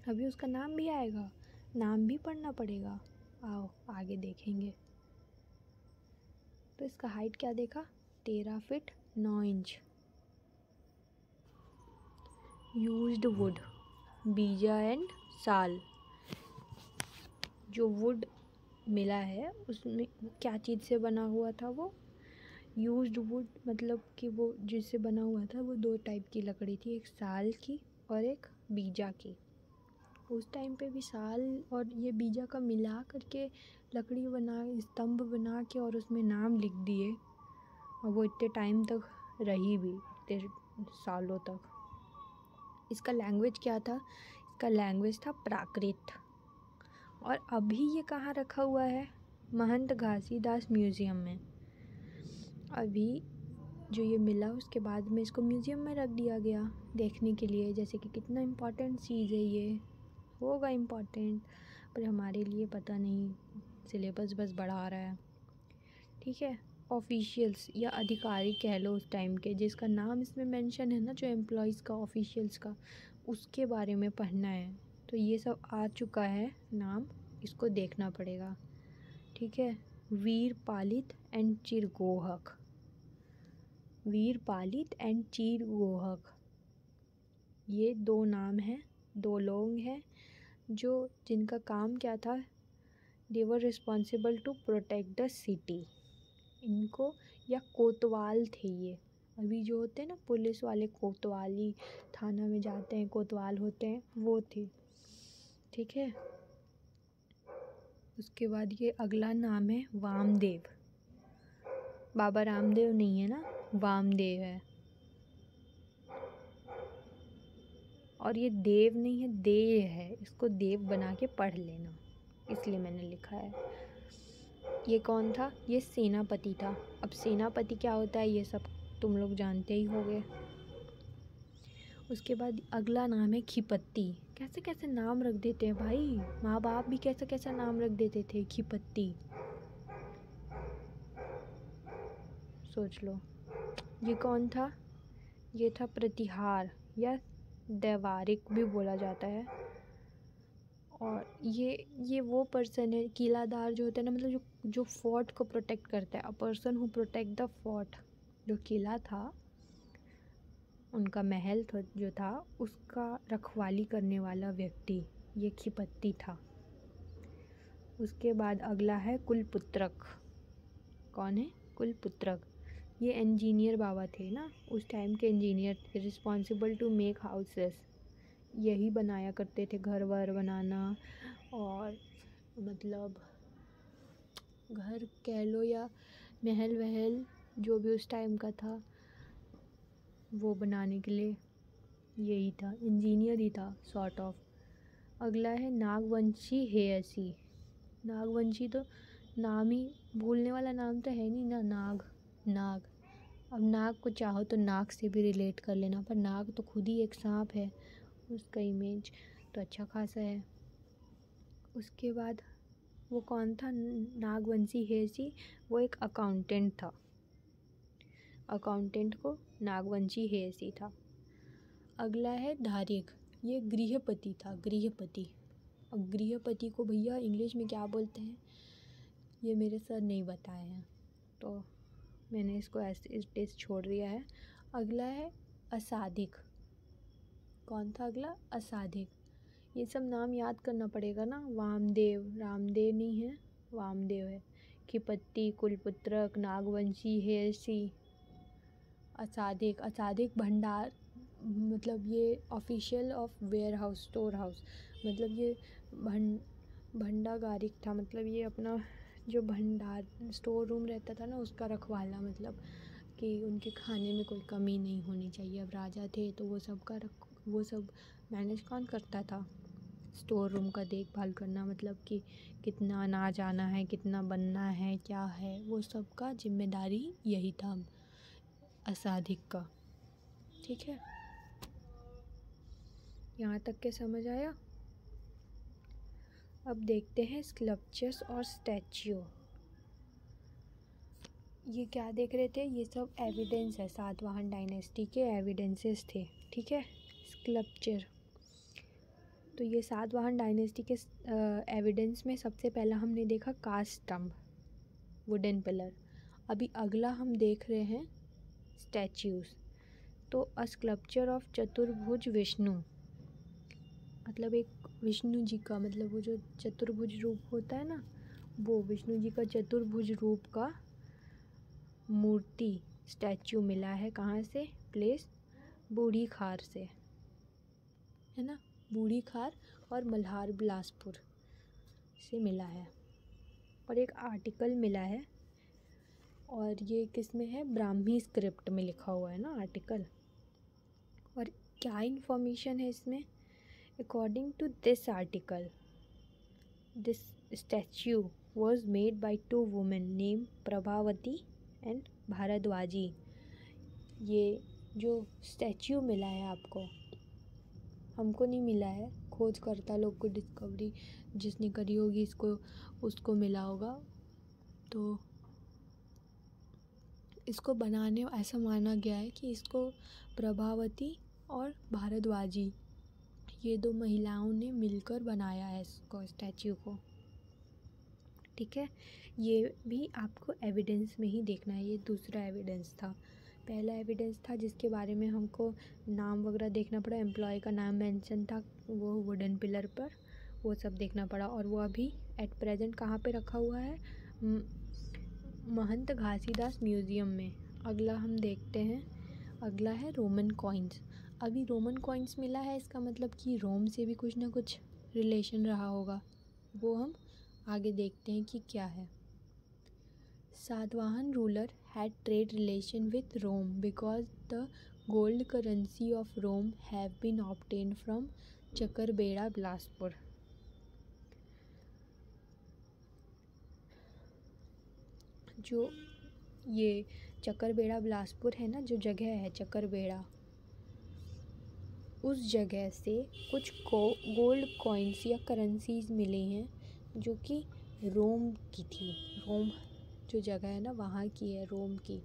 अभी उसका नाम भी आएगा, नाम भी पढ़ना पड़ेगा, आओ आगे देखेंगे। तो इसका हाइट क्या देखा, 13 फीट 9 इंच। यूज्ड वुड, बीजा एंड साल। जो वुड मिला है उसमें क्या चीज़ से बना हुआ था, वो यूज्ड वुड, मतलब कि वो जिससे बना हुआ था वो दो टाइप की लकड़ी थी, एक साल की और एक बीजा की। उस टाइम पे भी साल और ये बीजा का मिला करके लकड़ी बना, स्तंभ बना के और उसमें नाम लिख दिए, और वो इतने टाइम तक रही भी, इतने सालों तक। इसका लैंग्वेज क्या था, इसका लैंग्वेज था प्राकृत। और अभी ये कहाँ रखा हुआ है, महंत घासीदास म्यूज़ियम में। अभी जो ये मिला उसके बाद में इसको म्यूज़ियम में रख दिया गया देखने के लिए, जैसे कि कितना इम्पोर्टेंट चीज़ है ये, होगा इम्पोर्टेंट पर हमारे लिए पता नहीं, सिलेबस बस बढ़ा रहा है। ठीक है, ऑफिशियल्स या अधिकारी कह लो उस टाइम के, जिसका नाम इसमें मेंशन है ना, जो एम्प्लॉयज़ का, ऑफिशियल्स का, उसके बारे में पढ़ना है। तो ये सब आ चुका है नाम, इसको देखना पड़ेगा। ठीक है, वीर पालित एंड चिरगोहक, वीर पालित एंड चिरगोहक, ये दो नाम हैं, दो लोग हैं जो जिनका काम क्या था, they were responsible to protect the city. इनको, या कोतवाल थे ये, अभी जो होते हैं ना पुलिस वाले कोतवाली, थाना में जाते हैं कोतवाल होते हैं, वो थे। ठीक है, उसके बाद ये अगला नाम है वामदेव, बाबा रामदेव नहीं है ना, वामदेव है। और ये देव नहीं है, देव है, इसको देव बना के पढ़ लेना, इसलिए मैंने लिखा है। ये कौन था, ये सेनापति था। अब सेनापति क्या होता है ये सब तुम लोग जानते ही होगे। उसके बाद अगला नाम है खिपत्ती। कैसे कैसे नाम रख देते हैं भाई, माँ बाप भी कैसे कैसे नाम रख देते थे, खिपत्ती, सोच लो। ये कौन था, ये था प्रतिहार या देवारिक भी बोला जाता है। और ये वो पर्सन है, किलादार जो होता है ना, मतलब जो फोर्ट को प्रोटेक्ट करता है, a person who protect the fort, जो किला था उनका महल जो था उसका रखवाली करने वाला व्यक्ति, ये खिपत्ती था। उसके बाद अगला है कुलपुत्रक। कौन है, कुलपुत्रक, ये इंजीनियर बाबा थे ना, उस टाइम के इंजीनियर थे, रिस्पॉन्सिबल टू मेक हाउसेस, यही बनाया करते थे, घर वर बनाना, और मतलब घर कह लो या महल वहल जो भी उस टाइम का था वो बनाने के लिए यही था, इंजीनियर ही था सॉर्ट ऑफ। अगला है नागवंशी हेयसी। नागवंशी तो नाम ही भूलने वाला नाम तो है नहीं ना, नाग, नाग। अब नाग को चाहो तो नाग से भी रिलेट कर लेना, पर नाग तो खुद ही एक सांप है, उसका इमेज तो अच्छा खासा है। उसके बाद वो कौन था, नागवंशी हेयसी, वो एक अकाउंटेंट था, अकाउंटेंट को नागवंशी हेयसी था। अगला है धारिक, ये गृहपति था, गृहपति। अब गृहपति को भैया इंग्लिश में क्या बोलते हैं ये मेरे सर नहीं बताए हैं, तो मैंने इसको ऐसे इस टेस्ट छोड़ दिया है। अगला है असाधिक। कौन था अगला, असाधिक। ये सब नाम याद करना पड़ेगा ना, वामदेव, रामदेव नहीं है, वामदेव है। खिपत्ती, कुलपुत्रक, नागवंशी हेयसी, असाधिक। असाधिक भंडार, मतलब ये official of warehouse, storehouse, मतलब ये भंडागारिक था, मतलब ये अपना जो भंडार स्टोर रूम रहता था ना उसका रखवाला, मतलब कि उनके खाने में कोई कमी नहीं होनी चाहिए। अब राजा थे तो वो सब मैनेज कौन करता था, स्टोर रूम का देखभाल करना, मतलब कि कितना अनाज आना है, कितना बनना है, क्या है, वो सब का जिम्मेदारी यही था असाधिक का। ठीक है, यहाँ तक के समझ आया। अब देखते हैं स्कल्पचर्स और स्टैच्यू। ये क्या देख रहे थे, ये सब एविडेंस है, सातवाहन डायनेस्टी के एविडेंसेस थे। ठीक है, स्कल्पचर, तो ये सातवाहन डायनेस्टी के एविडेंस में सबसे पहला हमने देखा कास्ट स्तंभ, वुडन पिलर। अभी अगला हम देख रहे हैं स्टैच्यूज़। तो अ स्कल्पचर ऑफ चतुर्भुज विष्णु, मतलब एक विष्णु जी का, मतलब वो जो चतुर्भुज रूप होता है ना, वो विष्णु जी का चतुर्भुज रूप का मूर्ति स्टैच्यू मिला है। कहाँ से, प्लेस बूढ़ी खार से, है ना, बूढ़ी खार और मल्हार बिलासपुर से मिला है। और एक आर्टिकल मिला है, और ये किस में है, ब्राह्मी स्क्रिप्ट में लिखा हुआ है ना आर्टिकल। और क्या इन्फॉर्मेशन है इसमें, according to this article, this statue was made by two women named Prabhavati and Bharadwaji, ये जो स्टैच्यू मिला है आपको, हमको नहीं मिला है, खोजकर्ता लोग को डिस्कवरी जिसने करी होगी उसको मिला होगा। तो इसको बनाने ऐसा माना गया है कि इसको प्रभावती और भारद्वाजी, ये 2 महिलाओं ने मिलकर बनाया है इसको, स्टैच्यू को। ठीक है, ये भी आपको एविडेंस में ही देखना है। ये दूसरा एविडेंस था। पहला एविडेंस था जिसके बारे में हमको नाम वगैरह देखना पड़ा, एम्प्लॉय का नाम मेंशन था वो वुडन पिलर पर, वो सब देखना पड़ा। और वो अभी एट प्रेजेंट कहाँ पे रखा हुआ है? महंत घासीदास म्यूज़ियम में। अगला हम देखते हैं, अगला है रोमन कॉइन्स। अभी रोमन कॉइन्स मिला है, इसका मतलब कि रोम से भी कुछ ना कुछ रिलेशन रहा होगा, वो हम आगे देखते हैं कि क्या है। Satavahana ruler had trade relation with Rome because the gold currency of Rome have been obtained from Chakarbeda Bilaspur. जो ये चकरबेड़ा बिलासपुर है ना, जो जगह है चकरबेड़ा, उस जगह से कुछ गोल्ड कॉइन्स या करेंसीज मिली हैं जो कि रोम की थी। रोम जो जगह है ना वहाँ की है, रोम की।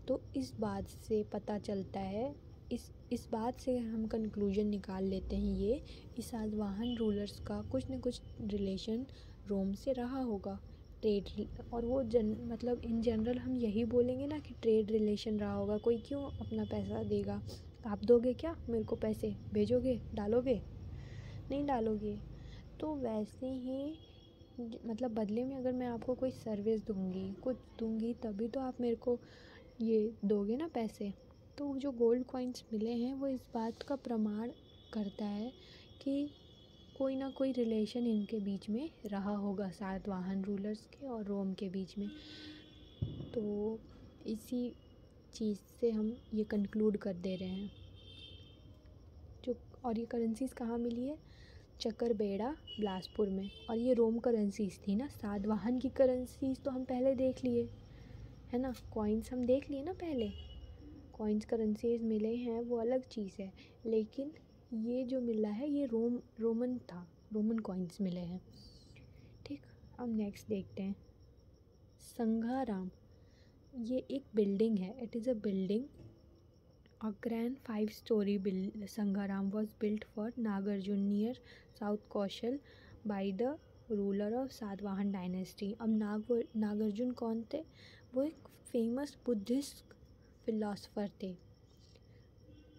तो इस बात से पता चलता है, इस बात से हम कंक्लूजन निकाल लेते हैं ये, इस सातवाहन रूलर्स का कुछ न कुछ रिलेशन रोम से रहा होगा, ट्रेड। और वो मतलब इन जनरल हम यही बोलेंगे ना कि ट्रेड रिलेशन रहा होगा। कोई क्यों अपना पैसा देगा? आप दोगे क्या मेरे को पैसे? भेजोगे? डालोगे? नहीं डालोगे। तो वैसे ही मतलब बदले में अगर मैं आपको कोई सर्विस दूंगी, कुछ दूंगी, तभी तो आप मेरे को ये दोगे ना पैसे। तो जो गोल्ड कॉइन्स मिले हैं वो इस बात का प्रमाण करता है कि कोई ना कोई रिलेशन इनके बीच में रहा होगा, सातवाहन रूलर्स के और रोम के बीच में। तो इसी चीज़ से हम ये कंक्लूड कर दे रहे हैं। और ये करेंसीज़ कहाँ मिली है? चकरबेड़ा बिलासपुर में। और ये रोम करेंसीज़ थी ना, सातवाहन की करेंसीज़ तो हम पहले देख लिए है ना, कॉइन्स हम देख लिए ना पहले। कॉइन्स करेंसीज मिले हैं वो अलग चीज़ है, लेकिन ये जो मिला है ये रोमन था, रोमन कॉइन्स मिले हैं। ठीक, अब नेक्स्ट देखते हैं संघाराम। ये एक बिल्डिंग है, it is a building. A grand 5-story Sangharam was built for Nagarjun near South Kaushal by the ruler of Satavahana dynasty. अब नागार्जुन कौन थे? वो एक फेमस बुद्धिस्ट फिलोसफर थे।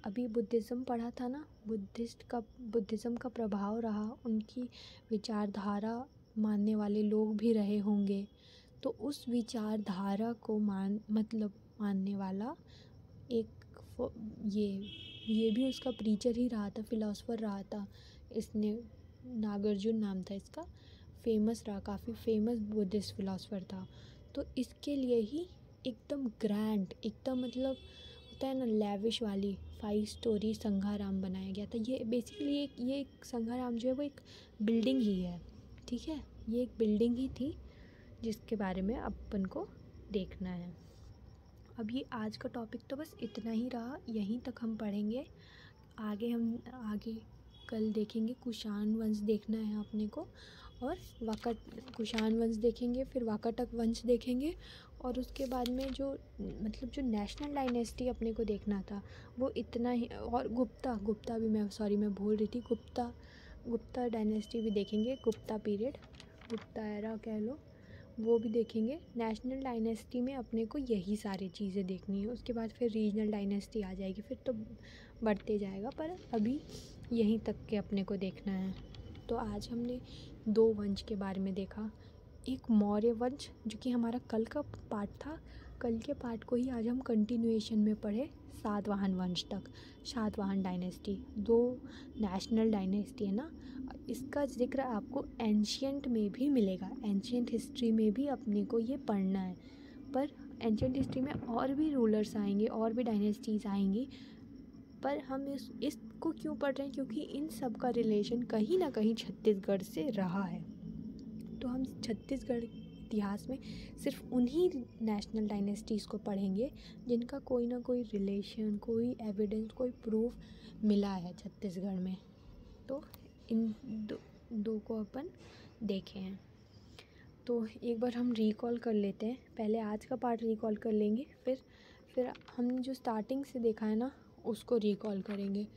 अभी बुद्धिज़्म पढ़ा था ना, बुद्धिज़्म का प्रभाव रहा, उनकी विचारधारा मानने वाले लोग भी रहे होंगे। तो उस विचारधारा को मानने वाला एक ये भी उसका प्रीचर ही रहा था, फिलोसफर रहा था। इसने नागार्जुन नाम था इसका, फेमस रहा, काफ़ी फेमस बुद्धिस्ट फिलोसफर था। तो इसके लिए ही एकदम ग्रैंड, एकदम मतलब होता है ना लैविश वाली 5 स्टोरी संघाराम बनाया गया था। ये बेसिकली ये एक संघाराम जो है वो एक बिल्डिंग ही है। ठीक है, ये एक बिल्डिंग ही थी जिसके बारे में अपन को देखना है। अब ये आज का टॉपिक तो बस इतना ही रहा, यहीं तक हम पढ़ेंगे। आगे कल देखेंगे कुषाण वंश देखना है अपने को, और कुषाण वंश देखेंगे, फिर वाकाटक वंश देखेंगे, और उसके बाद में जो जो नेशनल डायनेस्टी अपने को देखना था वो इतना ही। और गुप्ता भी मैं भूल रही थी, गुप्ता डायनेस्टी भी देखेंगे, गुप्ता पीरियड, गुप्ता एरा कह लो, वो भी देखेंगे। नेशनल डायनेस्टी में अपने को यही सारी चीज़ें देखनी है, उसके बाद फिर रीजनल डायनेस्टी आ जाएगी, फिर तो बढ़ते जाएगा, पर अभी यहीं तक के अपने को देखना है। तो आज हमने 2 वंश के बारे में देखा, एक मौर्य वंश जो कि हमारा कल का पार्ट था, कल के पार्ट को ही आज हम कंटिन्यूएशन में पढ़े सातवाहन वंश तक, सातवाहन डायनेस्टी। 2 नेशनल डायनेस्टी है ना, इसका जिक्र आपको एंशियंट में भी मिलेगा, एंशियंट हिस्ट्री में भी अपने को ये पढ़ना है। पर एंशियंट हिस्ट्री में और भी रूलर्स आएंगे, और भी डायनेस्टीज़ आएंगी, पर हम इसको क्यों पढ़ रहे हैं? क्योंकि इन सब का रिलेशन कहीं ना कहीं छत्तीसगढ़ से रहा है। तो हम छत्तीसगढ़ इतिहास में सिर्फ उन्हीं नेशनल डायनेस्टीज़ को पढ़ेंगे जिनका कोई ना कोई रिलेशन, कोई एविडेंस, कोई प्रूफ मिला है छत्तीसगढ़ में। तो इन दो को अपन देखे हैं। तो एक बार हम रिकॉल कर लेते हैं, पहले आज का पार्ट रिकॉल कर लेंगे, फिर हमने जो स्टार्टिंग से देखा है ना उसको रिकॉल करेंगे।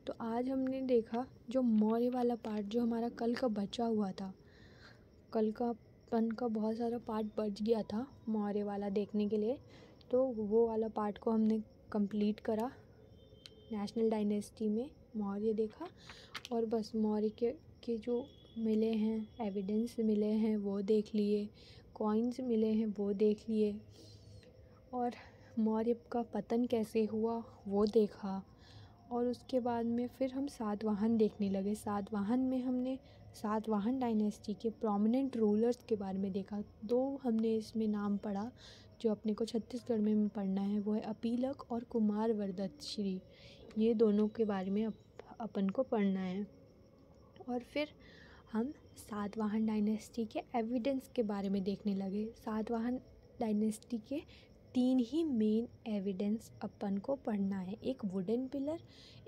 तो आज हमने देखा जो मौर्य वाला पार्ट जो हमारा कल का बचा हुआ था, कल का अपन का बहुत सारा पार्ट बच गया था मौर्य वाला देखने के लिए, तो वो वाला पार्ट को हमने कंप्लीट करा। नेशनल डायनेस्टी में मौर्य देखा और बस मौर्य के जो मिले हैं एविडेंस मिले हैं वो देख लिए, कॉइन्स मिले हैं वो देख लिए, और मौर्य का पतन कैसे हुआ वो देखा। और उसके बाद में फिर हम सातवाहन देखने लगे। सातवाहन में हमने सातवाहन डायनेस्टी के प्रोमिनेंट रूलर्स के बारे में देखा। दो हमने इसमें नाम पढ़ा जो अपने को छत्तीसगढ़ में पढ़ना है, वो है अपीलक और कुमारवर्दत श्री। ये दोनों के बारे में अपन को पढ़ना है। और फिर हम सातवाहन डायनेस्टी के एविडेंस के बारे में देखने लगे। सातवाहन डायनेस्टी के 3 ही मेन एविडेंस अपन को पढ़ना है, एक वुडन पिलर,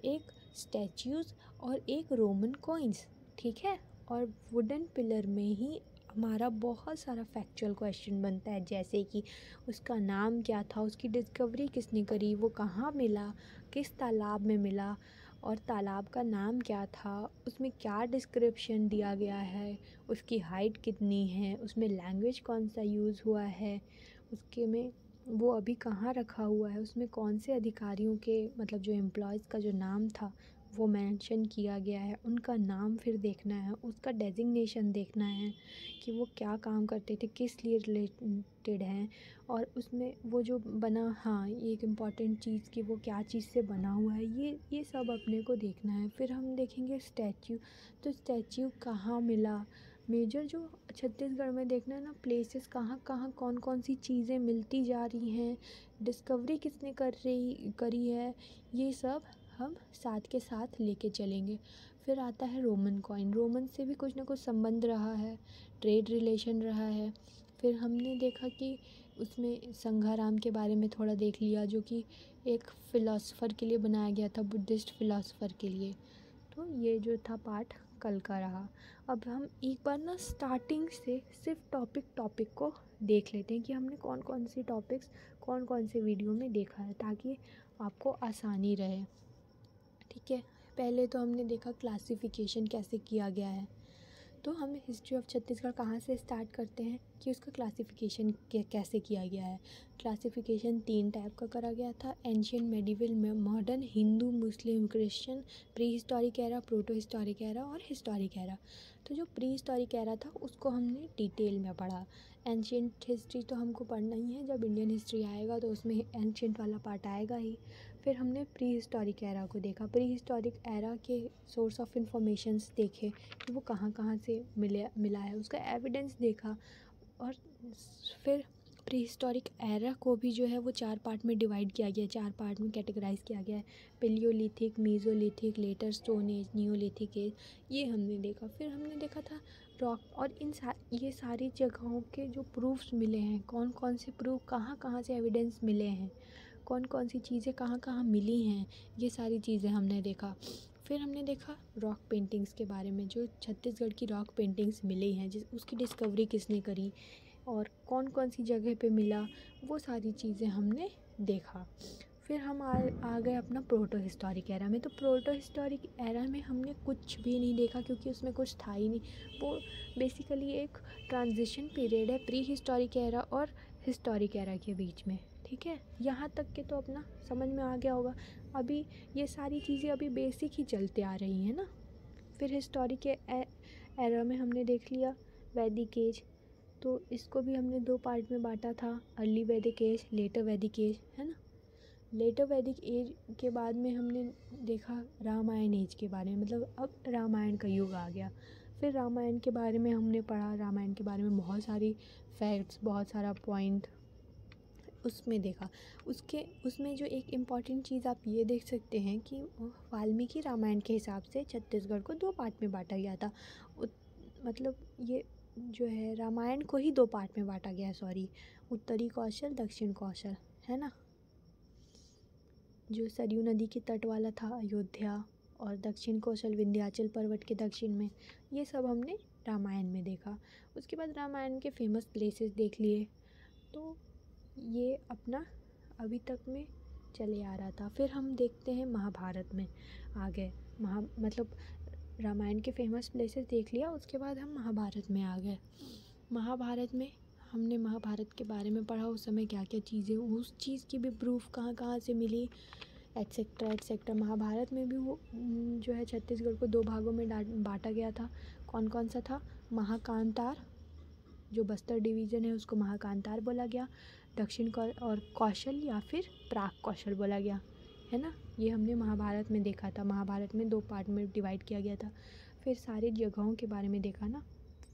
एक स्टैच्यूज़ और एक रोमन कॉइन्स, ठीक है। और वुडन पिलर में ही हमारा बहुत सारा फैक्चुअल क्वेश्चन बनता है, जैसे कि उसका नाम क्या था, उसकी डिस्कवरी किसने करी, वो कहाँ मिला, किस तालाब में मिला, और तालाब का नाम क्या था, उसमें क्या डिस्क्रिप्शन दिया गया है, उसकी हाइट कितनी है, उसमें लैंग्वेज कौन सा यूज़ हुआ है, उसके में वो अभी कहाँ रखा हुआ है, उसमें कौन से अधिकारियों के मतलब जो एम्प्लॉयज़ का जो नाम था वो मेंशन किया गया है, उनका नाम फिर देखना है, उसका डेजिग्नेशन देखना है कि वो क्या काम करते थे, किस लिए रिलेटेड हैं, और उसमें वो जो बना, हाँ ये एक इम्पॉर्टेंट चीज़ कि वो क्या चीज़ से बना हुआ है, ये सब अपने को देखना है। फिर हम देखेंगे स्टैच्यू, तो स्टैच्यू कहाँ मिला, मेजर जो छत्तीसगढ़ में देखना है ना प्लेसेस, कहाँ कहाँ कौन कौन सी चीज़ें मिलती जा रही हैं, डिस्कवरी किसने करी है, ये सब हम साथ के साथ लेके चलेंगे। फिर आता है रोमन कॉइन। रोमन से भी कुछ ना कुछ संबंध रहा है, ट्रेड रिलेशन रहा है। फिर हमने देखा कि उसमें संघाराम के बारे में थोड़ा देख लिया, जो कि एक फ़िलासफ़र के लिए बनाया गया था, बुद्धिस्ट फ़िलासफ़र के लिए। तो ये जो था पार्ट कल का रहा। अब हम एक बार ना स्टार्टिंग से सिर्फ टॉपिक को देख लेते हैं कि हमने कौन कौन सी टॉपिक्स कौन कौन से वीडियो में देखा है, ताकि आपको आसानी रहे, ठीक है। पहले तो हमने देखा क्लासिफिकेशन कैसे किया गया है। तो हम हिस्ट्री ऑफ छत्तीसगढ़ कहाँ से स्टार्ट करते हैं कि उसका क्लासिफिकेशन कैसे किया गया है। क्लासिफिकेशन 3 टाइप का करा गया था, ancient, medieval, modern, Hindu, Muslim, Christian, pre historic era, proto historic era और हिस्टोरिक एरा। तो जो प्री हिस्टोरिक एरा था उसको हमने डिटेल में पढ़ा। एंशियंट हिस्ट्री तो हमको पढ़ना ही है, जब इंडियन हिस्ट्री आएगा तो उसमें एंशियंट वाला पार्ट आएगा ही। फिर हमने प्री हिस्टोरिक एरा को देखा, प्री हिस्टोरिक एरा के सोर्स ऑफ इंफॉर्मेशंस देखे कि वो कहाँ कहाँ से मिला है, उसका एविडेंस देखा। और फिर प्री हिस्टोरिक एरा को भी जो है वो 4 पार्ट में डिवाइड किया गया है, 4 पार्ट में कैटेगराइज किया गया है, palaeolithic, mesolithic, later stone age, neolithic age, ये हमने देखा। फिर हमने देखा था रॉक, और ये सारी जगहों के जो प्रूफ्स मिले हैं, कौन कौन से प्रूफ कहाँ कहाँ से एविडेंस मिले हैं, कौन कौन सी चीज़ें कहाँ कहाँ मिली हैं, ये सारी चीज़ें हमने देखा। फिर हमने देखा रॉक पेंटिंग्स के बारे में, जो छत्तीसगढ़ की रॉक पेंटिंग्स मिली हैं, उसकी डिस्कवरी किसने करी और कौन कौन सी जगह पे मिला, वो सारी चीज़ें हमने देखा। फिर हम आ गए अपना प्रोटो हिस्टोरिक एरा में। तो प्रोटो हिस्टोरिक एरा में हमने कुछ भी नहीं देखा, क्योंकि उसमें कुछ था ही नहीं। वो बेसिकली एक ट्रांजिशन पीरियड है प्री हिस्टोरिक एरा और हिस्टोरिक एरा के बीच में, ठीक है। यहाँ तक के तो अपना समझ में आ गया होगा। अभी ये सारी चीज़ें अभी बेसिक ही चलते आ रही हैं ना। फिर हिस्टोरिक एरा में हमने देख लिया वैदिक एज, तो इसको भी हमने 2 पार्ट में बांटा था, अर्ली वैदिक एज, लेटर वैदिक एज, है ना। लेटर वैदिक एज के बाद में हमने देखा रामायण एज के बारे में, मतलब अब रामायण का युग आ गया। फिर रामायण के बारे में हमने पढ़ा, रामायण के बारे में बहुत सारी फैक्ट्स, बहुत सारा पॉइंट उसमें देखा। उसमें जो एक इम्पॉर्टेंट चीज़ आप ये देख सकते हैं कि वाल्मीकि रामायण के हिसाब से छत्तीसगढ़ को 2 पार्ट में बांटा गया था। मतलब ये जो है रामायण को ही 2 पार्ट में बांटा गया है, सॉरी, उत्तरी कौशल दक्षिण कौशल, है ना। जो सरयू नदी के तट वाला था अयोध्या, और दक्षिण कौशल विंध्याचल पर्वत के दक्षिण में, ये सब हमने रामायण में देखा। उसके बाद रामायण के फेमस प्लेसेस देख लिए। तो ये अपना अभी तक में चले आ रहा था। फिर हम देखते हैं महाभारत में आ गए। मतलब रामायण के फेमस प्लेसेस देख लिया, उसके बाद हम महाभारत में आ गए। महाभारत में हमने महाभारत के बारे में पढ़ा, उस समय क्या क्या चीज़ें, उस चीज़ की भी प्रूफ कहाँ कहाँ से मिली, एट्सेट्रा एट्सेट्रा। महाभारत में भी वो जो है छत्तीसगढ़ को 2 भागों में बांटा गया था। कौन कौन सा था? महाकांतार, जो बस्तर डिवीज़न है उसको महाकांतार बोला गया, दक्षिण और कौशल या फिर प्राक कौशल बोला गया, है ना। ये हमने महाभारत में देखा था। महाभारत में 2 पार्ट में डिवाइड किया गया था। फिर सारी जगहों के बारे में देखा ना,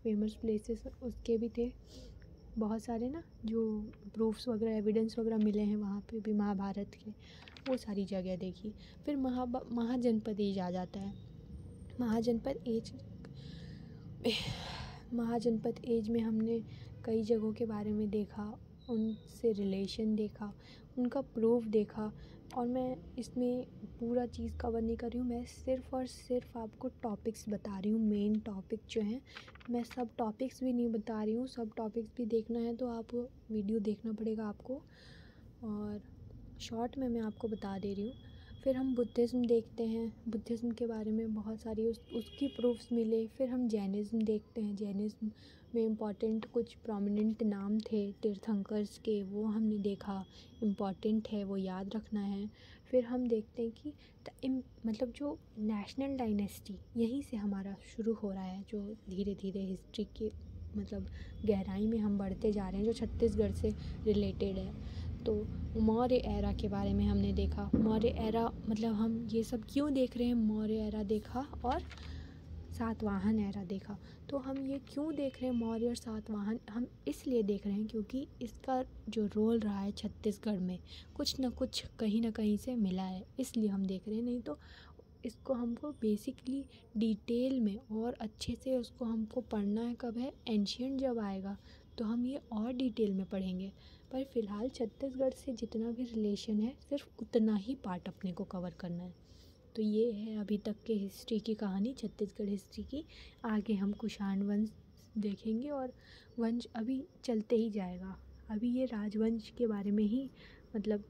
फेमस प्लेसेस उसके भी थे बहुत सारे ना, जो प्रूफ्स वगैरह एविडेंस वगैरह मिले हैं वहाँ पे भी महाभारत के, वो सारी जगह देखी। फिर महाजनपद एज आ जाता है। महाजनपद एज में हमने कई जगहों के बारे में देखा, उनसे रिलेशन देखा, उनका प्रूफ देखा। और मैं इसमें पूरा चीज़ कवर नहीं कर रही हूँ, मैं सिर्फ़ और सिर्फ आपको टॉपिक्स बता रही हूँ, मेन टॉपिक जो हैं। मैं सब टॉपिक्स भी नहीं बता रही हूँ, सब टॉपिक्स भी देखना है तो आप वीडियो देखना पड़ेगा आपको, और शॉर्ट में मैं आपको बता दे रही हूँ। फिर हम बुद्धिज़्म देखते हैं, बुद्धिज़्म के बारे में बहुत सारी उसकी प्रूफ्स मिले। फिर हम जैनिज़्म देखते हैं, जैनिज़्म में इम्पॉर्टेंट कुछ प्रोमिनेंट नाम थे तीर्थंकर्स के, वो हमने देखा, इम्पॉर्टेंट है, वो याद रखना है। फिर हम देखते हैं कि मतलब जो नेशनल डायनेस्टी यहीं से हमारा शुरू हो रहा है, जो धीरे धीरे हिस्ट्री के मतलब गहराई में हम बढ़ते जा रहे हैं, जो छत्तीसगढ़ से रिलेटेड है। तो मौर्य एरा के बारे में हमने देखा। मौर्य एरा मतलब हम ये सब क्यों देख रहे हैं, मौर्य एरा देखा और सातवाहन एरा देखा। तो हम ये क्यों देख रहे हैं मौर्य और सातवाहन, हम इसलिए देख रहे हैं क्योंकि इसका जो रोल रहा है छत्तीसगढ़ में कुछ ना कुछ कहीं ना कहीं से मिला है, इसलिए हम देख रहे हैं। नहीं तो इसको हमको बेसिकली डिटेल में और अच्छे से उसको हमको पढ़ना है कब है, एंशिएंट जब आएगा तो हम ये और डिटेल में पढ़ेंगे। पर फ़िलहाल छत्तीसगढ़ से जितना भी रिलेशन है सिर्फ उतना ही पार्ट अपने को कवर करना है। तो ये है अभी तक के हिस्ट्री की कहानी, छत्तीसगढ़ हिस्ट्री की। आगे हम कुषाण वंश देखेंगे और वंश अभी चलते ही जाएगा। अभी ये राजवंश के बारे में ही, मतलब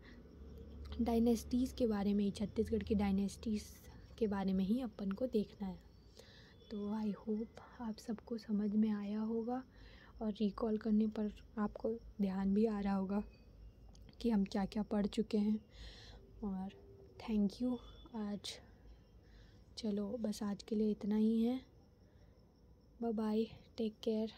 डायनेस्टीज़ के बारे में ही, छत्तीसगढ़ की डायनेस्टीज़ के बारे में ही अपन को देखना है। तो आई होप आप सबको समझ में आया होगा, और रिकॉल करने पर आपको ध्यान भी आ रहा होगा कि हम क्या क्या पढ़ चुके हैं। और थैंक यू। आज चलो बस आज के लिए इतना ही है। Bye bye, take care.